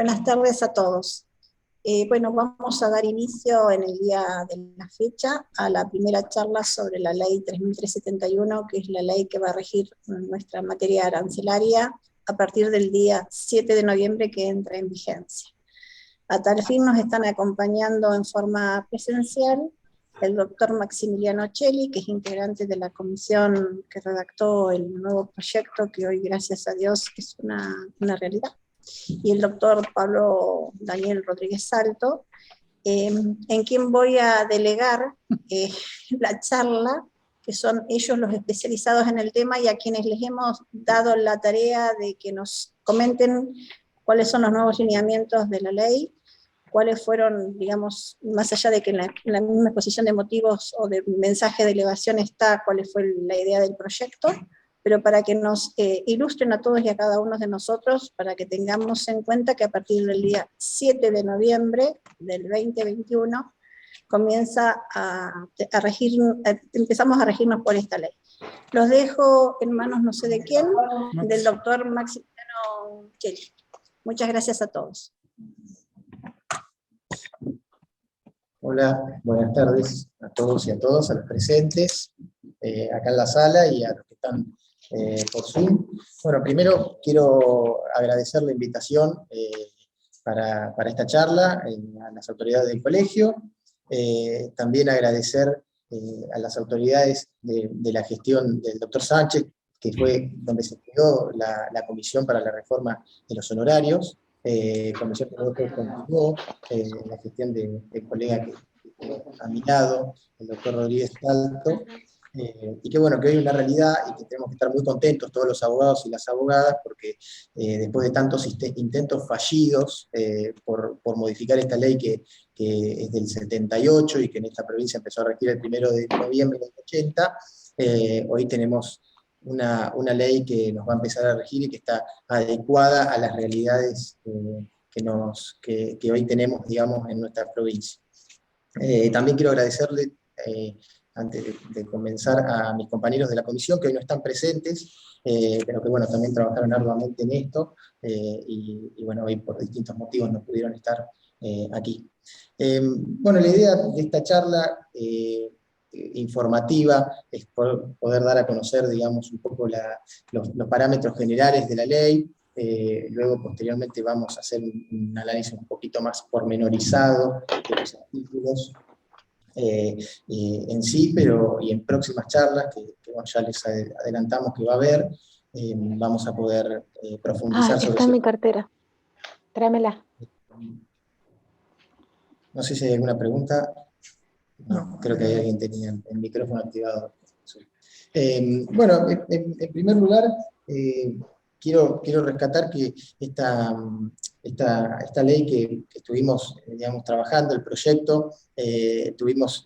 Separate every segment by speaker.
Speaker 1: Buenas tardes a todos. Bueno, vamos a dar inicio en el día de la fecha a la primera charla sobre la ley 3371, que es la ley que va a regir nuestra materia arancelaria a partir del día 7 de noviembre que entra en vigencia. A tal fin nos están acompañando en forma presencial el doctor Maximiliano Celli, que es integrante de la comisión que redactó el nuevo proyecto, que hoy, gracias a Dios, es una realidad, y el doctor Pablo Daniel Rodríguez Salto, en quien voy a delegar la charla, que son ellos los especializados en el tema y a quienes les hemos dado la tarea de que nos comenten cuáles son los nuevos lineamientos de la ley, cuáles fueron, digamos, más allá de que en la misma exposición de motivos o de mensaje de elevación está cuál fue la idea del proyecto, pero para que nos ilustren a todos y a cada uno de nosotros, para que tengamos en cuenta que a partir del día 7 de noviembre del 2021 comienza empezamos a regirnos por esta ley. Los dejo en manos no sé de quién, del doctor Maximiliano Celli. Muchas gracias a todos.
Speaker 2: Hola, buenas tardes a todos y a todas, a los presentes, acá en la sala y a los que están por Zoom. Bueno, primero quiero agradecer la invitación para esta charla a las autoridades del colegio, también agradecer a las autoridades de la gestión del doctor Sánchez, que fue donde se creó la comisión para la reforma de los honorarios, comisión que luego continuó la gestión del colega que ha mirado, el doctor Rodríguez Salto, y que bueno, que hoy es una realidad y que tenemos que estar muy contentos todos los abogados y las abogadas, porque después de tantos intentos fallidos por modificar esta ley que es del 78 y que en esta provincia empezó a regir el 1 de noviembre del 80, hoy tenemos una ley que nos va a empezar a regir y que está adecuada a las realidades que hoy tenemos, digamos, en nuestra provincia. También quiero agradecerle, antes de comenzar, a mis compañeros de la comisión que hoy no están presentes, pero que bueno, también trabajaron arduamente en esto, y bueno, hoy por distintos motivos no pudieron estar aquí. Bueno, la idea de esta charla informativa es poder dar a conocer, digamos, un poco los parámetros generales de la ley. Luego, posteriormente, vamos a hacer un análisis un poquito más pormenorizado de los artículos en sí, y en próximas charlas, que bueno, ya les adelantamos que va a haber, vamos a poder profundizar sobre
Speaker 3: está en mi cartera. Tráemela.
Speaker 2: No sé si hay alguna pregunta. No, creo que alguien tenía el micrófono activado. Bueno, en primer lugar, quiero rescatar que esta ley que estuvimos, digamos, trabajando, el proyecto, tuvimos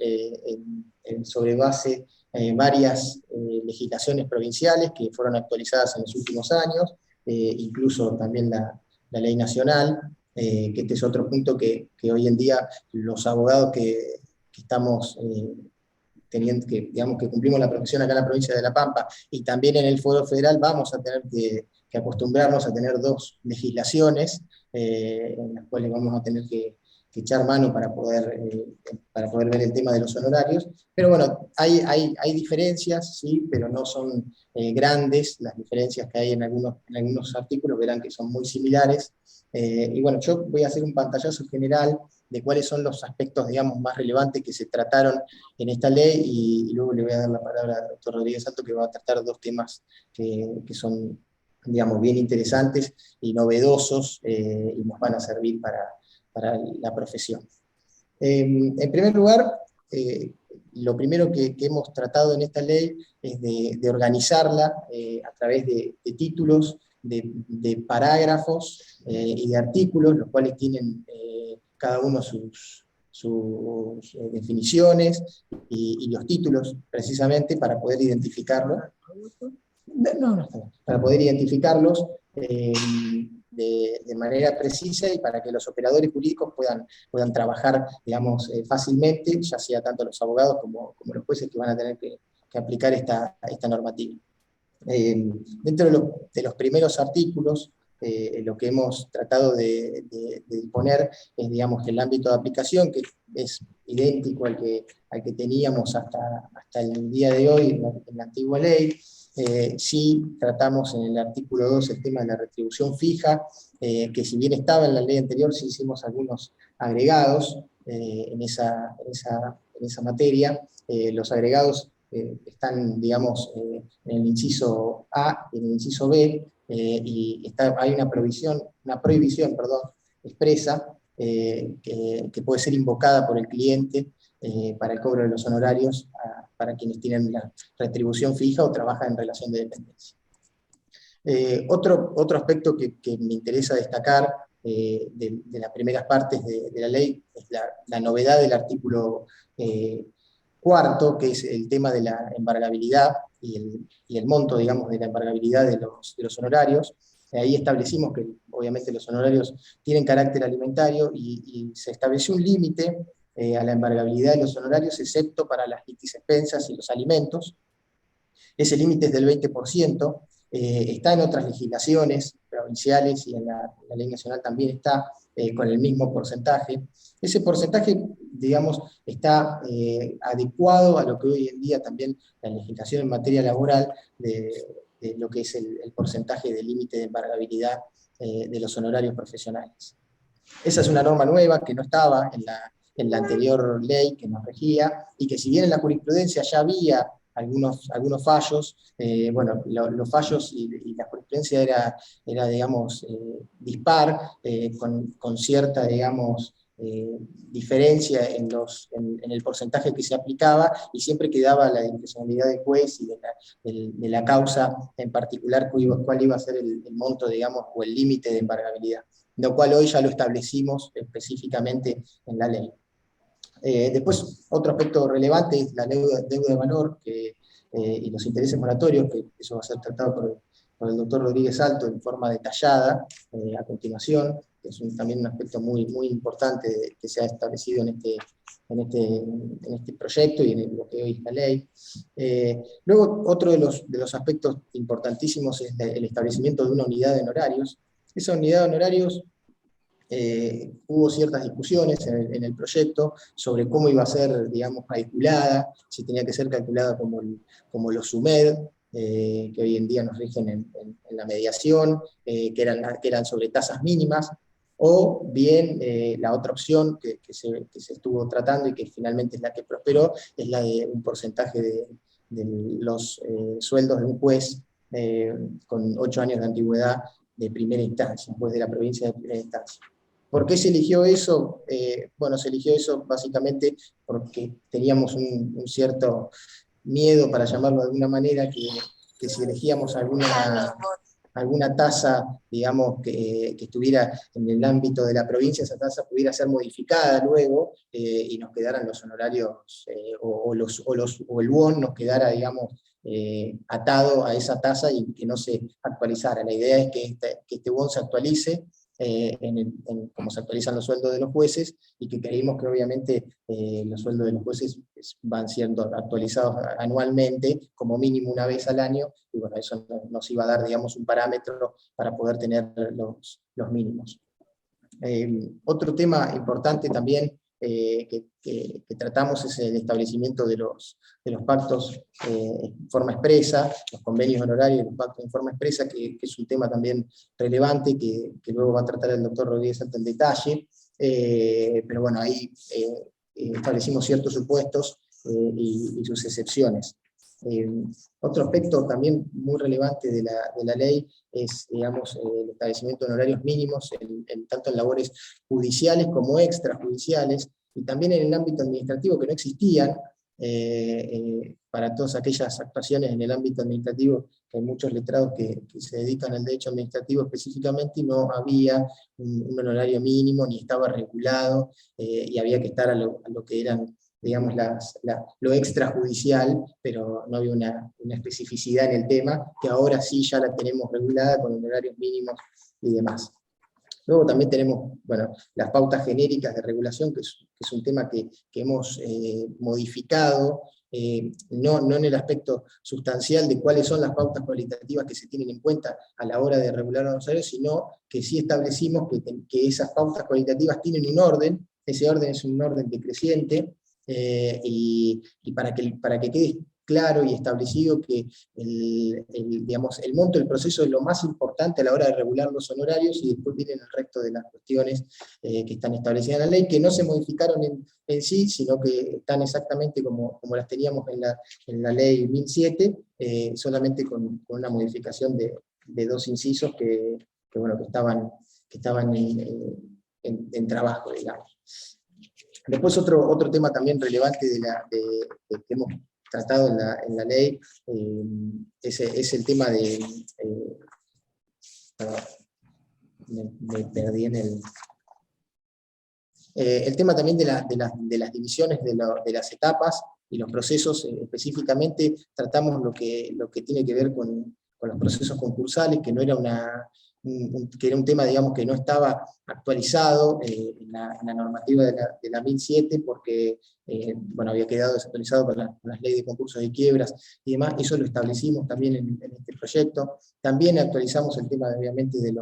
Speaker 2: sobre base varias legislaciones provinciales que fueron actualizadas en los últimos años, incluso también la ley nacional, que este es otro punto que hoy en día los abogados que estamos teniendo, digamos, que cumplimos la profesión acá en la provincia de La Pampa, y también en el Foro Federal vamos a tener que acostumbrarnos a tener dos legislaciones, en las cuales vamos a tener que echar mano para poder ver el tema de los honorarios. Pero bueno, hay diferencias, sí, pero no son grandes las diferencias que hay en algunos artículos, verán que son muy similares. Y bueno, yo voy a hacer un pantallazo general de cuáles son los aspectos, digamos, más relevantes que se trataron en esta ley, y luego le voy a dar la palabra al doctor Rodríguez Salto, que va a tratar dos temas que son, digamos, bien interesantes y novedosos, y nos van a servir para la profesión. En primer lugar, lo primero que hemos tratado en esta ley es de organizarla a través de títulos, de parágrafos y de artículos, los cuales tienen cada uno sus definiciones y los títulos, precisamente para poder identificarlos. Para poder identificarlos de manera precisa, y para que los operadores jurídicos puedan trabajar, digamos, fácilmente, ya sea tanto los abogados como los jueces que van a tener que aplicar esta normativa. Dentro de los primeros artículos, lo que hemos tratado de disponer es, digamos, el ámbito de aplicación, que es idéntico al que teníamos hasta el día de hoy en la antigua ley. Sí tratamos en el artículo 2 el tema de la retribución fija, que si bien estaba en la ley anterior, sí hicimos algunos agregados en esa materia. Los agregados están, digamos, en el inciso A y en el inciso B, y hay una prohibición, expresa, que puede ser invocada por el cliente para el cobro de los honorarios para quienes tienen la retribución fija o trabajan en relación de dependencia. Otro aspecto que me interesa destacar de las primeras partes de la ley es la novedad del artículo cuarto, que es el tema de la embargabilidad y el monto, digamos, de la embargabilidad de los honorarios. Ahí establecimos que obviamente los honorarios tienen carácter alimentario y se estableció un límite a la embargabilidad de los honorarios, excepto para las litis expensas y los alimentos. Ese límite es del 20%, está en otras legislaciones provinciales y en la ley nacional también está con el mismo porcentaje. Ese porcentaje, digamos, está adecuado a lo que hoy en día también la legislación en materia laboral de lo que es el porcentaje de límite de embargabilidad de los honorarios profesionales. Esa es una norma nueva que no estaba en la anterior ley que nos regía, y que si bien en la jurisprudencia ya había algunos fallos, bueno, los fallos y la jurisprudencia era digamos, dispar, con cierta, digamos, diferencia en el porcentaje que se aplicaba, y siempre quedaba la discrecionalidad del juez y de la causa en particular cuál iba a ser el monto, digamos, o el límite de embargabilidad, lo cual hoy ya lo establecimos específicamente en la ley. Después, otro aspecto relevante es la deuda de valor y los intereses moratorios, que eso va a ser tratado por el doctor Rodríguez Salto en forma detallada a continuación, que es también un aspecto muy, muy importante que se ha establecido en este proyecto y en lo que hoy es la ley. Luego, otro de los aspectos importantísimos es el establecimiento de una unidad de honorarios. Esa unidad de honorarios hubo ciertas discusiones en el proyecto sobre cómo iba a ser, digamos, calculada, si tenía que ser calculada como los SUMED, que hoy en día nos rigen en la mediación, que eran sobre tasas mínimas, o bien la otra opción que se estuvo tratando y que finalmente es la que prosperó, es la de un porcentaje de los sueldos de un juez con 8 años de antigüedad de primera instancia, un juez de la provincia de primera instancia. ¿Por qué se eligió eso? Bueno, se eligió eso básicamente porque teníamos un cierto miedo, para llamarlo de alguna manera, que si elegíamos alguna tasa, digamos, que estuviera en el ámbito de la provincia, esa tasa pudiera ser modificada luego y nos quedaran los honorarios, o el BON nos quedara, digamos, atado a esa tasa y que no se actualizara. La idea es que este BON se actualice como se actualizan los sueldos de los jueces, y que creímos que obviamente los sueldos de los jueces van siendo actualizados anualmente, como mínimo una vez al año, y bueno, eso nos iba a dar, digamos, un parámetro para poder tener los mínimos. Otro tema importante también que tratamos es el establecimiento de los pactos en forma expresa, los convenios honorarios y los pactos en forma expresa, que es un tema también relevante que luego va a tratar el doctor Rodríguez Salto en detalle, pero bueno, ahí establecimos ciertos supuestos y sus excepciones. Otro aspecto también muy relevante de la ley es, digamos, el establecimiento de honorarios mínimos, tanto en labores judiciales como extrajudiciales, y también en el ámbito administrativo, que no existían para todas aquellas actuaciones en el ámbito administrativo, que hay muchos letrados que se dedican al derecho administrativo específicamente, y no había un honorario mínimo, ni estaba regulado, y había que estar a lo que eran, digamos, lo extrajudicial, pero no había una especificidad en el tema, que ahora sí ya la tenemos regulada con honorarios mínimos y demás. Luego también tenemos, bueno, las pautas genéricas de regulación, que es un tema que hemos modificado no en el aspecto sustancial de cuáles son las pautas cualitativas que se tienen en cuenta a la hora de regular los horarios, sino que sí establecimos que esas pautas cualitativas tienen un orden, ese orden es un orden decreciente, y para que quede claro y establecido que digamos, el monto del proceso es lo más importante a la hora de regular los honorarios, y después vienen el resto de las cuestiones que están establecidas en la ley, que no se modificaron en sí, sino que están exactamente como las teníamos en la ley 1007, solamente con una modificación de 2 incisos que estaban en trabajo, digamos. Después otro tema también relevante que hemos tratado en la ley, es el tema de... me perdí en el tema también de las divisiones de las etapas y los procesos. Específicamente tratamos lo que tiene que ver con los procesos concursales, que no era que era un tema, digamos, que no estaba actualizado en la normativa de la 1007, porque había quedado desactualizado con las leyes de concursos de quiebras y demás. Eso lo establecimos también en este proyecto. También actualizamos el tema, obviamente, de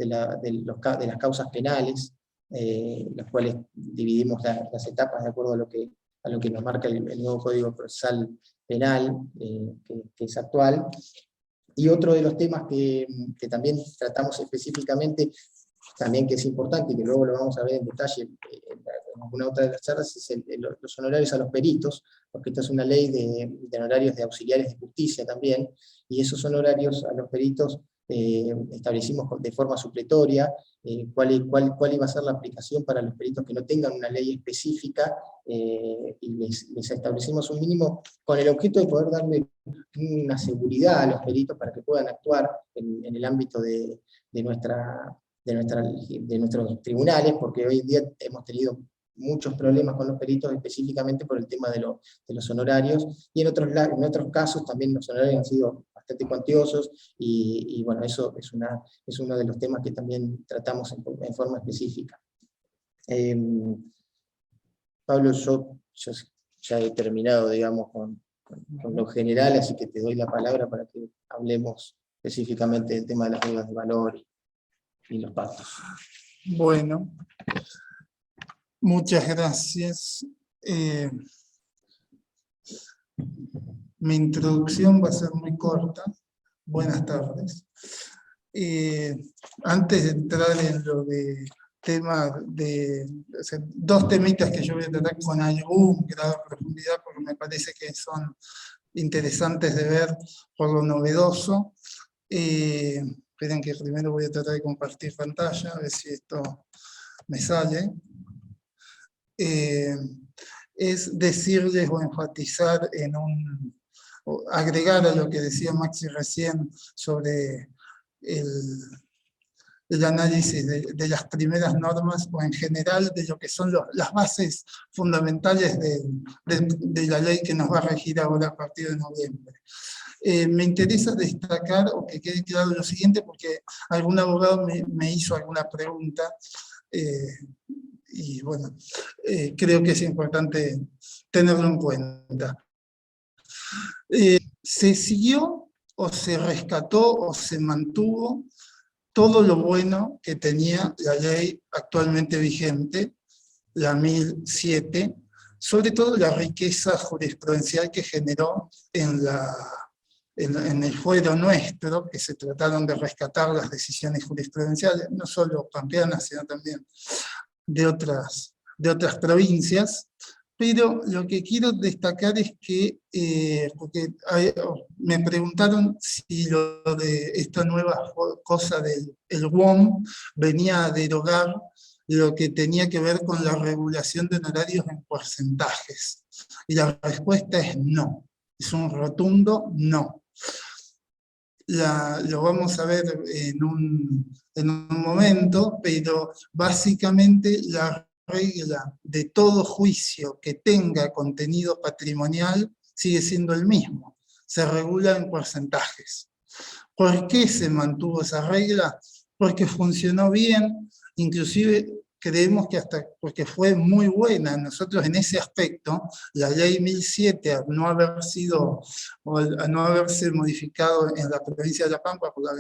Speaker 2: las causas penales, las cuales dividimos las etapas de acuerdo a lo que nos marca el nuevo Código Procesal Penal, que es actual. Y otro de los temas que también tratamos específicamente, también que es importante, y que luego lo vamos a ver en detalle en alguna otra de las charlas, es los honorarios a los peritos, porque esta es una ley de honorarios de auxiliares de justicia también, y esos honorarios a los peritos establecimos de forma supletoria cuál iba a ser la aplicación para los peritos que no tengan una ley específica, y les establecimos un mínimo con el objeto de poder darle una seguridad a los peritos para que puedan actuar en el ámbito de nuestros tribunales, porque hoy en día hemos tenido muchos problemas con los peritos, específicamente por el tema de los honorarios, y en otros casos también los honorarios han sido bastante cuantiosos, y bueno, eso es uno de los temas que también tratamos en forma específica. Pablo, yo ya he terminado, digamos, con lo general, así que te doy la palabra para que hablemos específicamente del tema de las reglas de valor y los pactos.
Speaker 4: Bueno, muchas gracias. Mi introducción va a ser muy corta. Buenas tardes. Antes de entrar en lo de dos temitas que yo voy a tratar con algún grado de profundidad, porque me parece que son interesantes de ver por lo novedoso. Esperen que primero voy a tratar de compartir pantalla, a ver si esto me sale. Es decirles o enfatizar o agregar a lo que decía Maxi recién sobre el análisis de las primeras normas, o en general de lo que son las bases fundamentales de la ley que nos va a regir ahora a partir de noviembre. Me interesa destacar, o que quede claro lo siguiente, porque algún abogado me hizo alguna pregunta, y bueno, creo que es importante tenerlo en cuenta. Se siguió, o se rescató, o se mantuvo todo lo bueno que tenía la ley actualmente vigente, la 1007, sobre todo la riqueza jurisprudencial que generó en el fuero nuestro, que se trataron de rescatar las decisiones jurisprudenciales, no solo pampeanas, sino también de otras provincias. Pero lo que quiero destacar es que, porque me preguntaron si lo de esta nueva cosa del WOM venía a derogar lo que tenía que ver con la regulación de honorarios en porcentajes. Y la respuesta es no, es un rotundo no. Lo vamos a ver en un momento, pero básicamente la regla de todo juicio que tenga contenido patrimonial sigue siendo el mismo, se regula en porcentajes. ¿Por qué se mantuvo esa regla? Porque funcionó bien, inclusive creemos que porque fue muy buena. Nosotros en ese aspecto, la ley 1007, al no haberse modificado en la provincia de La Pampa por la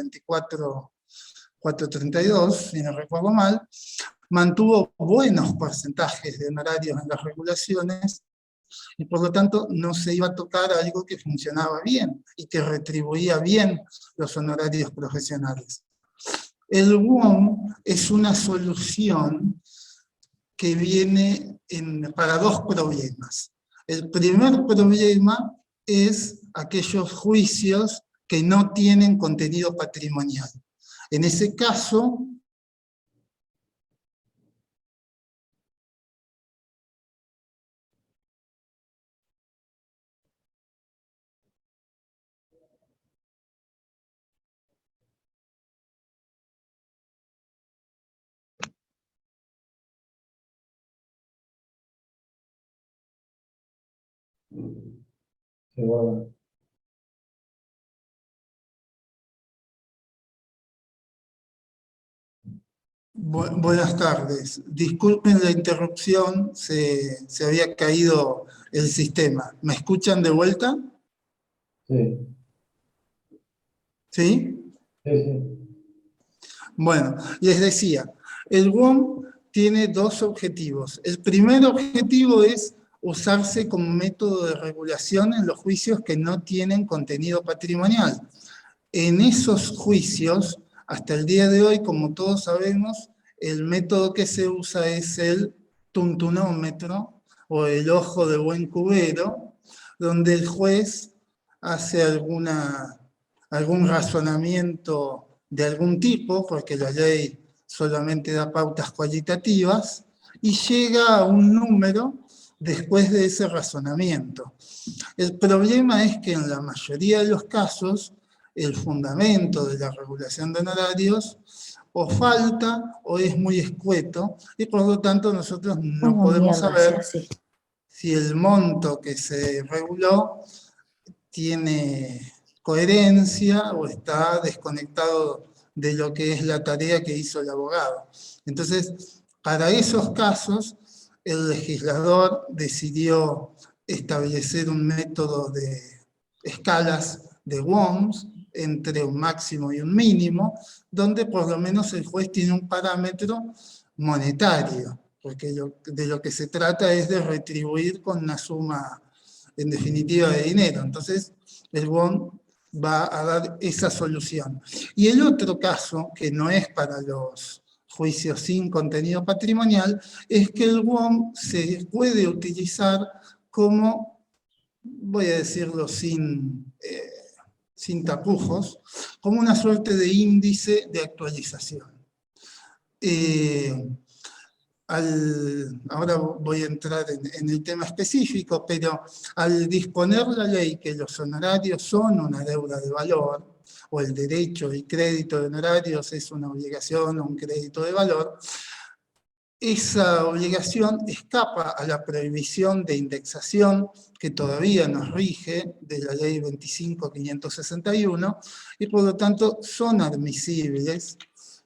Speaker 4: 24.432, si no recuerdo mal, mantuvo buenos porcentajes de honorarios en las regulaciones, y por lo tanto no se iba a tocar algo que funcionaba bien y que retribuía bien los honorarios profesionales. El WOM es una solución que viene para dos problemas. El primer problema es aquellos juicios que no tienen contenido patrimonial. En ese caso,
Speaker 2: Qué bueno.
Speaker 4: Buenas tardes. Disculpen la interrupción, se había caído el sistema. ¿Me escuchan de vuelta?
Speaker 2: Sí,
Speaker 4: ¿Sí?
Speaker 2: sí.
Speaker 4: Bueno, les decía, el WOM tiene dos objetivos. El primer objetivo es usarse como método de regulación en los juicios que no tienen contenido patrimonial. En esos juicios, hasta el día de hoy, como todos sabemos, el método que se usa es el tuntunómetro o el ojo de buen cubero, donde el juez hace algún razonamiento de algún tipo, porque la ley solamente da pautas cualitativas, y llega a un número después de ese razonamiento. El problema es que en la mayoría de los casos, el fundamento de la regulación de honorarios o falta o es muy escueto, y por lo tanto nosotros no podemos saber si el monto que se reguló tiene coherencia o está desconectado de lo que es la tarea que hizo el abogado. Entonces, para esos casos, el legislador decidió establecer un método de escalas de WOMS entre un máximo y un mínimo, donde por lo menos el juez tiene un parámetro monetario, porque de lo que se trata es de retribuir con una suma, en definitiva, de dinero. Entonces, el WOM va a dar esa solución. Y el otro caso, que no es para los juicios sin contenido patrimonial, es que el WOM se puede utilizar como, voy a decirlo sin tapujos, como una suerte de índice de actualización. Ahora voy a entrar en el tema específico, pero al disponer la ley que los honorarios son una deuda de valor, o el derecho y crédito de honorarios es una obligación o un crédito de valor, esa obligación escapa a la prohibición de indexación que todavía nos rige de la ley 25.561, y por lo tanto son admisibles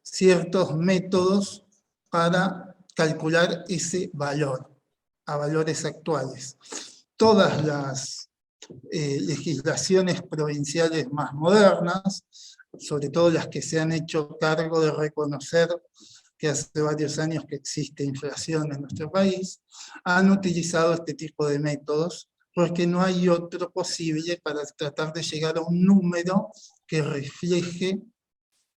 Speaker 4: ciertos métodos para calcular ese valor a valores actuales. Todas las legislaciones provinciales más modernas, sobre todo las que se han hecho cargo de reconocer que hace varios años que existe inflación en nuestro país, han utilizado este tipo de métodos porque no hay otro posible para tratar de llegar a un número que refleje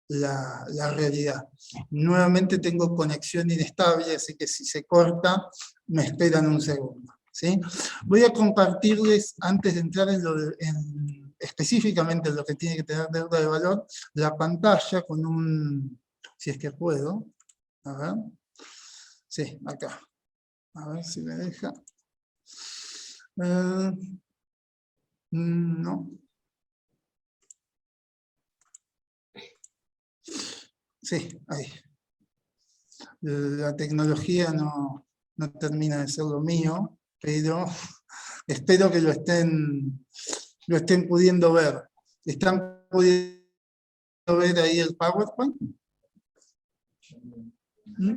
Speaker 4: la realidad. Nuevamente tengo conexión inestable, así que si se corta, me esperan un segundo, ¿sí? Voy a compartirles, antes de entrar específicamente en lo que tiene que tener deuda de valor, la pantalla con un, si es que puedo, a ver, sí, acá, a ver si me deja. No. Sí, ahí. La tecnología no termina de ser lo mío, pero espero que lo estén pudiendo ver. ¿Están pudiendo ver ahí el PowerPoint? ¿Mm?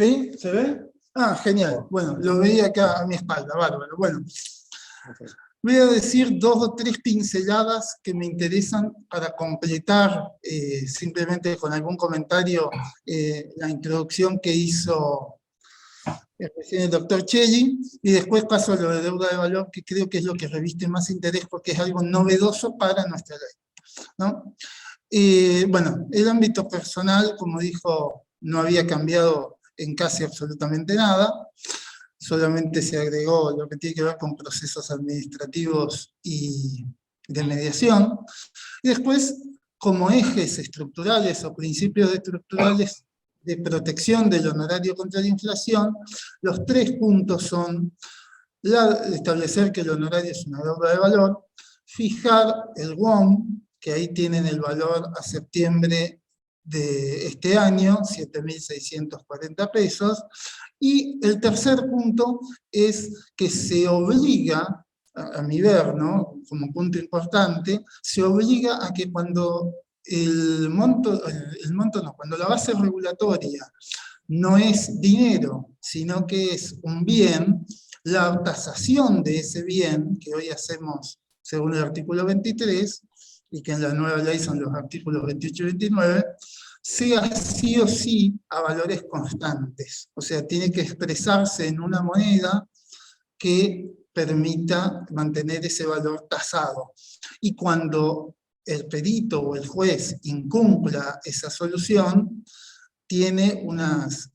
Speaker 4: ¿Sí? ¿Se ve? Ah, genial. Bueno, lo veía acá a mi espalda, bárbaro. Bueno, voy a decir 2 o 3 pinceladas que me interesan para completar, simplemente con algún comentario, la introducción que hizo recién el doctor Cheli, y después paso a lo de deuda de valor, que creo que es lo que reviste más interés porque es algo novedoso para nuestra ley, ¿no? Bueno, el ámbito personal, como dijo, no había cambiado en casi absolutamente nada, solamente se agregó lo que tiene que ver con procesos administrativos y de mediación, y después, como ejes estructurales o principios estructurales de protección del honorario contra la inflación, los 3 puntos son establecer que el honorario es una deuda de valor, fijar el WOM, que ahí tienen el valor a septiembre de este año, 7.640 pesos, y el tercer punto es que se obliga, a mi ver, ¿no?, como punto importante, se obliga a que cuando cuando la base regulatoria no es dinero, sino que es un bien, la tasación de ese bien, que hoy hacemos según el artículo 23, y que en la nueva ley son los artículos 28 y 29, sea sí o sí a valores constantes. O sea, tiene que expresarse en una moneda que permita mantener ese valor tasado. Y cuando el perito o el juez incumpla esa solución, tiene unas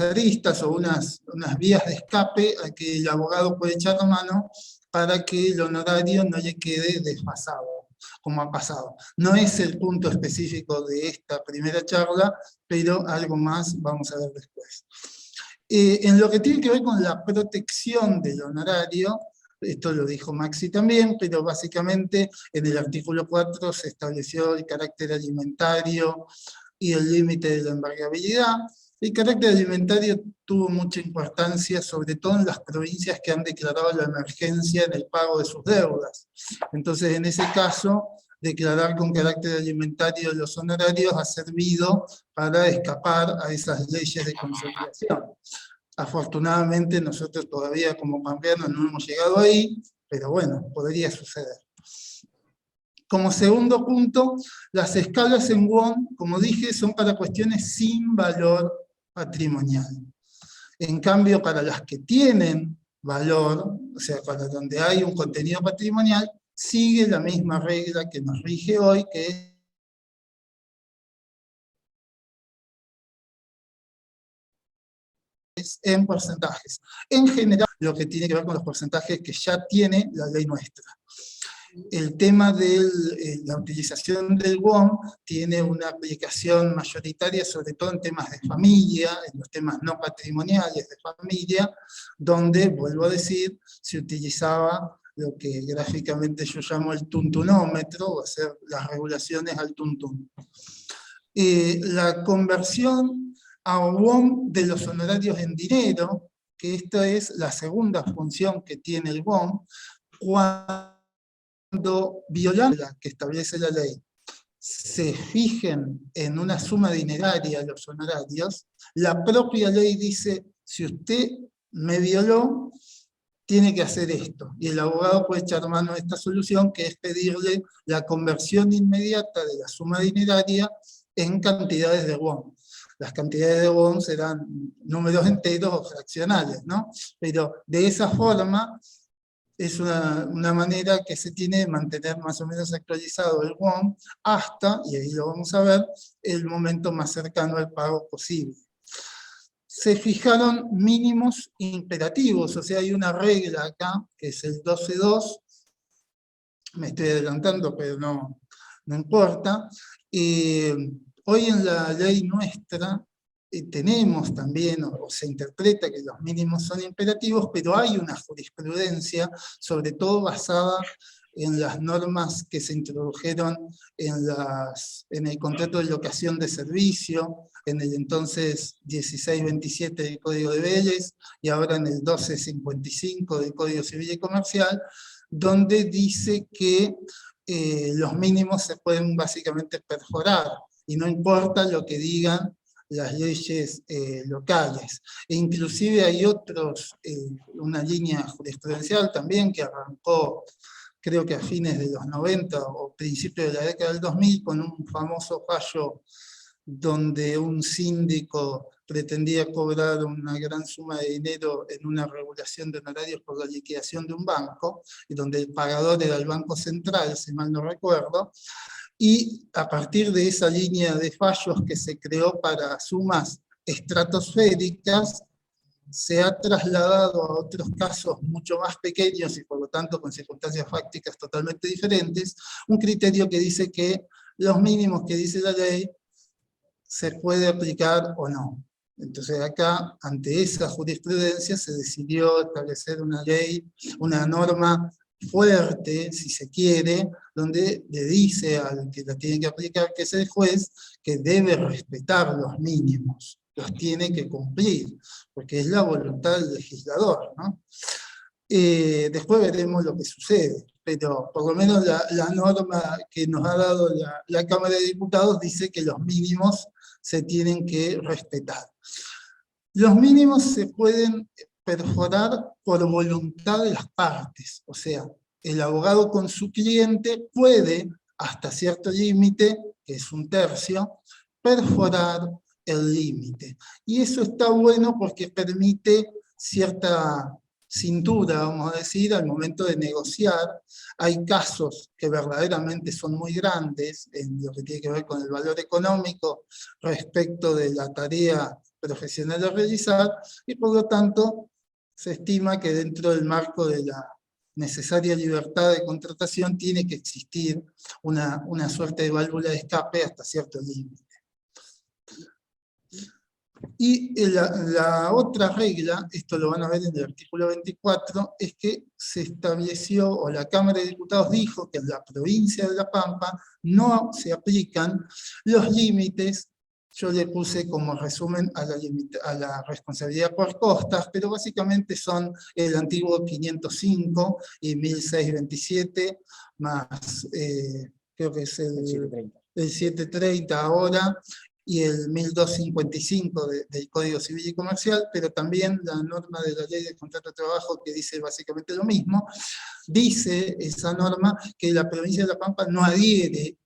Speaker 4: aristas o unas vías de escape a que el abogado puede echar mano para que el honorario no le quede desfasado, como ha pasado. No es el punto específico de esta primera charla, pero algo más vamos a ver después. En lo que tiene que ver con la protección del honorario, esto lo dijo Maxi también, pero básicamente en el artículo 4 se estableció el carácter alimentario y el límite de la embargabilidad. El carácter alimentario tuvo mucha importancia, sobre todo en las provincias que han declarado la emergencia en el pago de sus deudas. Entonces, en ese caso, declarar con carácter alimentario los honorarios ha servido para escapar a esas leyes de consolidación. Afortunadamente, nosotros todavía como pampeanos no hemos llegado ahí, pero bueno, podría suceder. Como segundo punto, las escalas en WOM, como dije, son para cuestiones sin valor patrimonial. En cambio, para las que tienen valor, o sea, para donde hay un contenido patrimonial, sigue la misma regla que nos rige hoy, que es en porcentajes. En general, lo que tiene que ver con los porcentajes que ya tiene la ley nuestra. El tema de la utilización del WOM tiene una aplicación mayoritaria, sobre todo en temas de familia, en los temas no patrimoniales de familia, donde, vuelvo a decir, se utilizaba lo que gráficamente yo llamo el tuntunómetro, o hacer las regulaciones al tuntún. La conversión a WOM de los honorarios en dinero, que esta es la segunda función que tiene el WOM, cuando, violando la que establece la ley, se fijen en una suma dineraria los honorarios, la propia ley dice, si usted me violó, tiene que hacer esto. Y el abogado puede echar mano a esta solución, que es pedirle la conversión inmediata de la suma dineraria en cantidades de WOM. Las cantidades de WOM serán números enteros o fraccionales, ¿no? Pero de esa forma es una manera que se tiene de mantener más o menos actualizado el WOM hasta, y ahí lo vamos a ver, el momento más cercano al pago posible. Se fijaron mínimos imperativos, o sea, hay una regla acá, que es el 12.2, me estoy adelantando, pero no importa. Hoy en la ley nuestra tenemos también, o se interpreta que los mínimos son imperativos, pero hay una jurisprudencia, sobre todo basada en las normas que se introdujeron en el contrato de locación de servicio, en el entonces 1627 del Código de Vélez, y ahora en el 1255 del Código Civil y Comercial, donde dice que los mínimos se pueden básicamente perforar, y no importa lo que digan las leyes locales. E inclusive hay una línea jurisprudencial también que arrancó, creo que a fines de los 90 o principios de la década del 2000, con un famoso fallo donde un síndico pretendía cobrar una gran suma de dinero en una regulación de honorarios por la liquidación de un banco, y donde el pagador era el Banco Central, si mal no recuerdo, y a partir de esa línea de fallos que se creó para sumas estratosféricas, se ha trasladado a otros casos mucho más pequeños y por lo tanto con circunstancias fácticas totalmente diferentes, un criterio que dice que los mínimos que dice la ley se puede aplicar o no. Entonces acá, ante esa jurisprudencia, se decidió establecer una ley, una norma fuerte, si se quiere, donde le dice al que la tiene que aplicar, que es el juez, que debe respetar los mínimos, los tiene que cumplir, porque es la voluntad del legislador, ¿no? Después veremos lo que sucede, pero por lo menos la norma que nos ha dado la Cámara de Diputados dice que los mínimos se tienen que respetar. Los mínimos se pueden perforar por voluntad de las partes, o sea, el abogado con su cliente puede, hasta cierto límite, que es 1/3, perforar el límite. Y eso está bueno porque permite cierta cintura, vamos a decir, al momento de negociar. Hay casos que verdaderamente son muy grandes en lo que tiene que ver con el valor económico respecto de la tarea profesional a realizar, y por lo tanto se estima que dentro del marco de la necesaria libertad de contratación tiene que existir una suerte de válvula de escape hasta cierto límite. Y la otra regla, esto lo van a ver en el artículo 24, es que se estableció, o la Cámara de Diputados dijo que en la provincia de La Pampa no se aplican los límites. Yo le puse como resumen a la responsabilidad por costas, pero básicamente son el antiguo 505 y 1627, más creo que es el 730 ahora, y el 1255 del Código Civil y Comercial, pero también la norma de la Ley de Contrato de Trabajo, que dice básicamente lo mismo. Dice esa norma que la provincia de La Pampa no adhiere.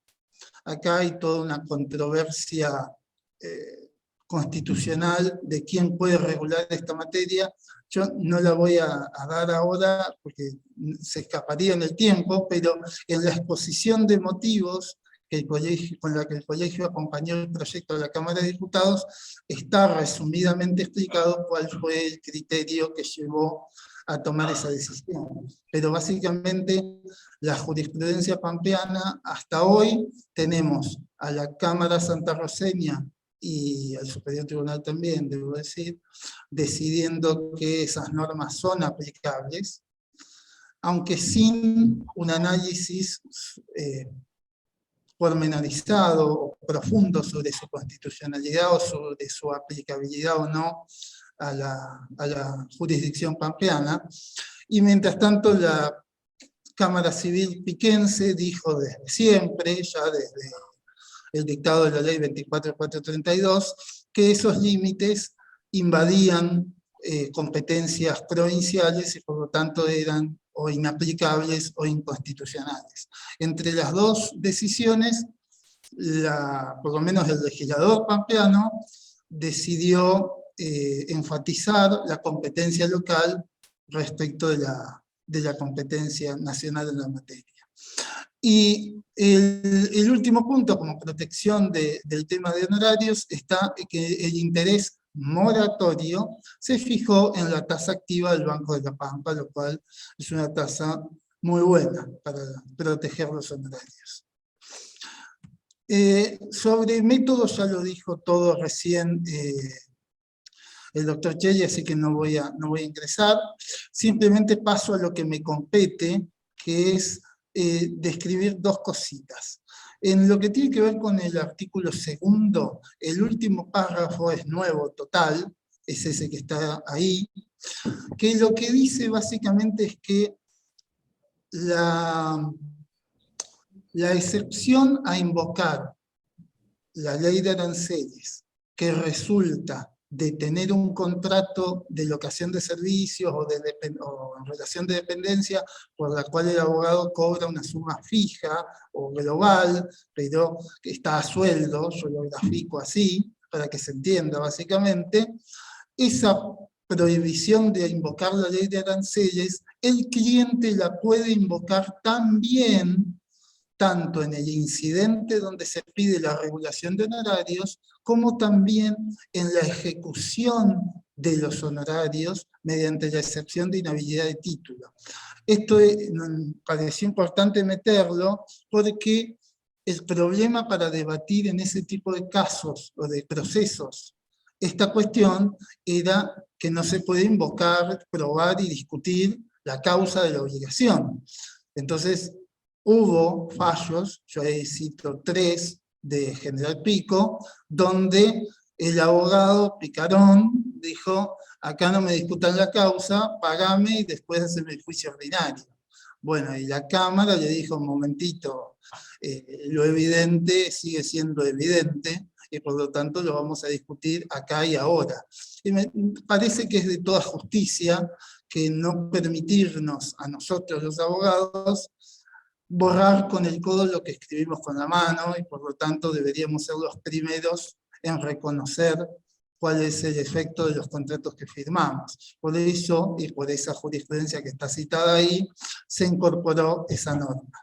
Speaker 4: Acá hay toda una controversia constitucional de quién puede regular esta materia. Yo no la voy a dar ahora porque se escaparía en el tiempo, pero en la exposición de motivos con la que el colegio acompañó el proyecto de la Cámara de Diputados, está resumidamente explicado cuál fue el criterio que llevó a tomar esa decisión. Pero básicamente la jurisprudencia pampeana, hasta hoy tenemos a la Cámara santarroceña y al Superior Tribunal también, debo decir, decidiendo que esas normas son aplicables, aunque sin un análisis pormenorizado o profundo sobre su constitucionalidad o sobre su aplicabilidad o no a la jurisdicción pampeana. Y mientras tanto la Cámara Civil piquense dijo desde siempre, ya desde el dictado de la ley 24432, que esos límites invadían competencias provinciales y por lo tanto eran o inaplicables o inconstitucionales. Entre las dos decisiones, por lo menos el legislador pampeano decidió enfatizar la competencia local respecto de la competencia nacional en la materia. Y el último punto, como protección del tema de honorarios, está que el interés moratorio se fijó en la tasa activa del Banco de La Pampa, lo cual es una tasa muy buena para proteger los honorarios. Sobre métodos ya lo dijo todo recién el doctor Cheli, así que no voy a ingresar. Simplemente paso a lo que me compete, que es describir dos cositas. En lo que tiene que ver con el artículo 2, el último párrafo es nuevo, total, es ese que está ahí, que lo que dice básicamente es que la excepción a invocar la ley de aranceles que resulta de tener un contrato de locación de servicios o en relación de dependencia por la cual el abogado cobra una suma fija o global, pero que está a sueldo, yo lo grafico así, para que se entienda básicamente, esa prohibición de invocar la ley de aranceles, el cliente la puede invocar también, tanto en el incidente donde se pide la regulación de honorarios, como también en la ejecución de los honorarios mediante la excepción de inhabilidad de título. Esto pareció importante meterlo porque el problema para debatir en ese tipo de casos o de procesos esta cuestión era que no se puede invocar, probar y discutir la causa de la obligación. Entonces, hubo fallos, yo ahí cito 3 de General Pico, donde el abogado Picarón dijo, acá no me disputan la causa, pagame y después haceme el juicio ordinario. Bueno, y la Cámara le dijo, un momentito, lo evidente sigue siendo evidente, y por lo tanto lo vamos a discutir acá y ahora. Y me parece que es de toda justicia que no permitirnos a nosotros los abogados borrar con el codo lo que escribimos con la mano, y por lo tanto deberíamos ser los primeros en reconocer cuál es el efecto de los contratos que firmamos. Por eso, y por esa jurisprudencia que está citada ahí, se incorporó esa norma.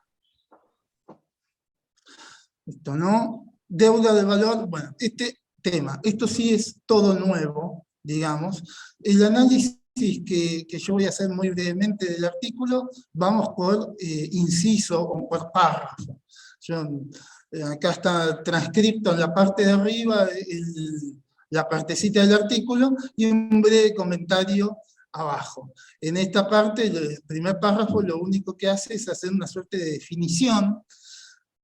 Speaker 4: Esto no. Deuda de valor, bueno, este tema, esto sí es todo nuevo, digamos. El análisis que yo voy a hacer muy brevemente del artículo, vamos por inciso o por párrafo. Acá está transcripto en la parte de arriba la partecita del artículo y un breve comentario abajo. En esta parte, el primer párrafo, lo único que hace es hacer una suerte de definición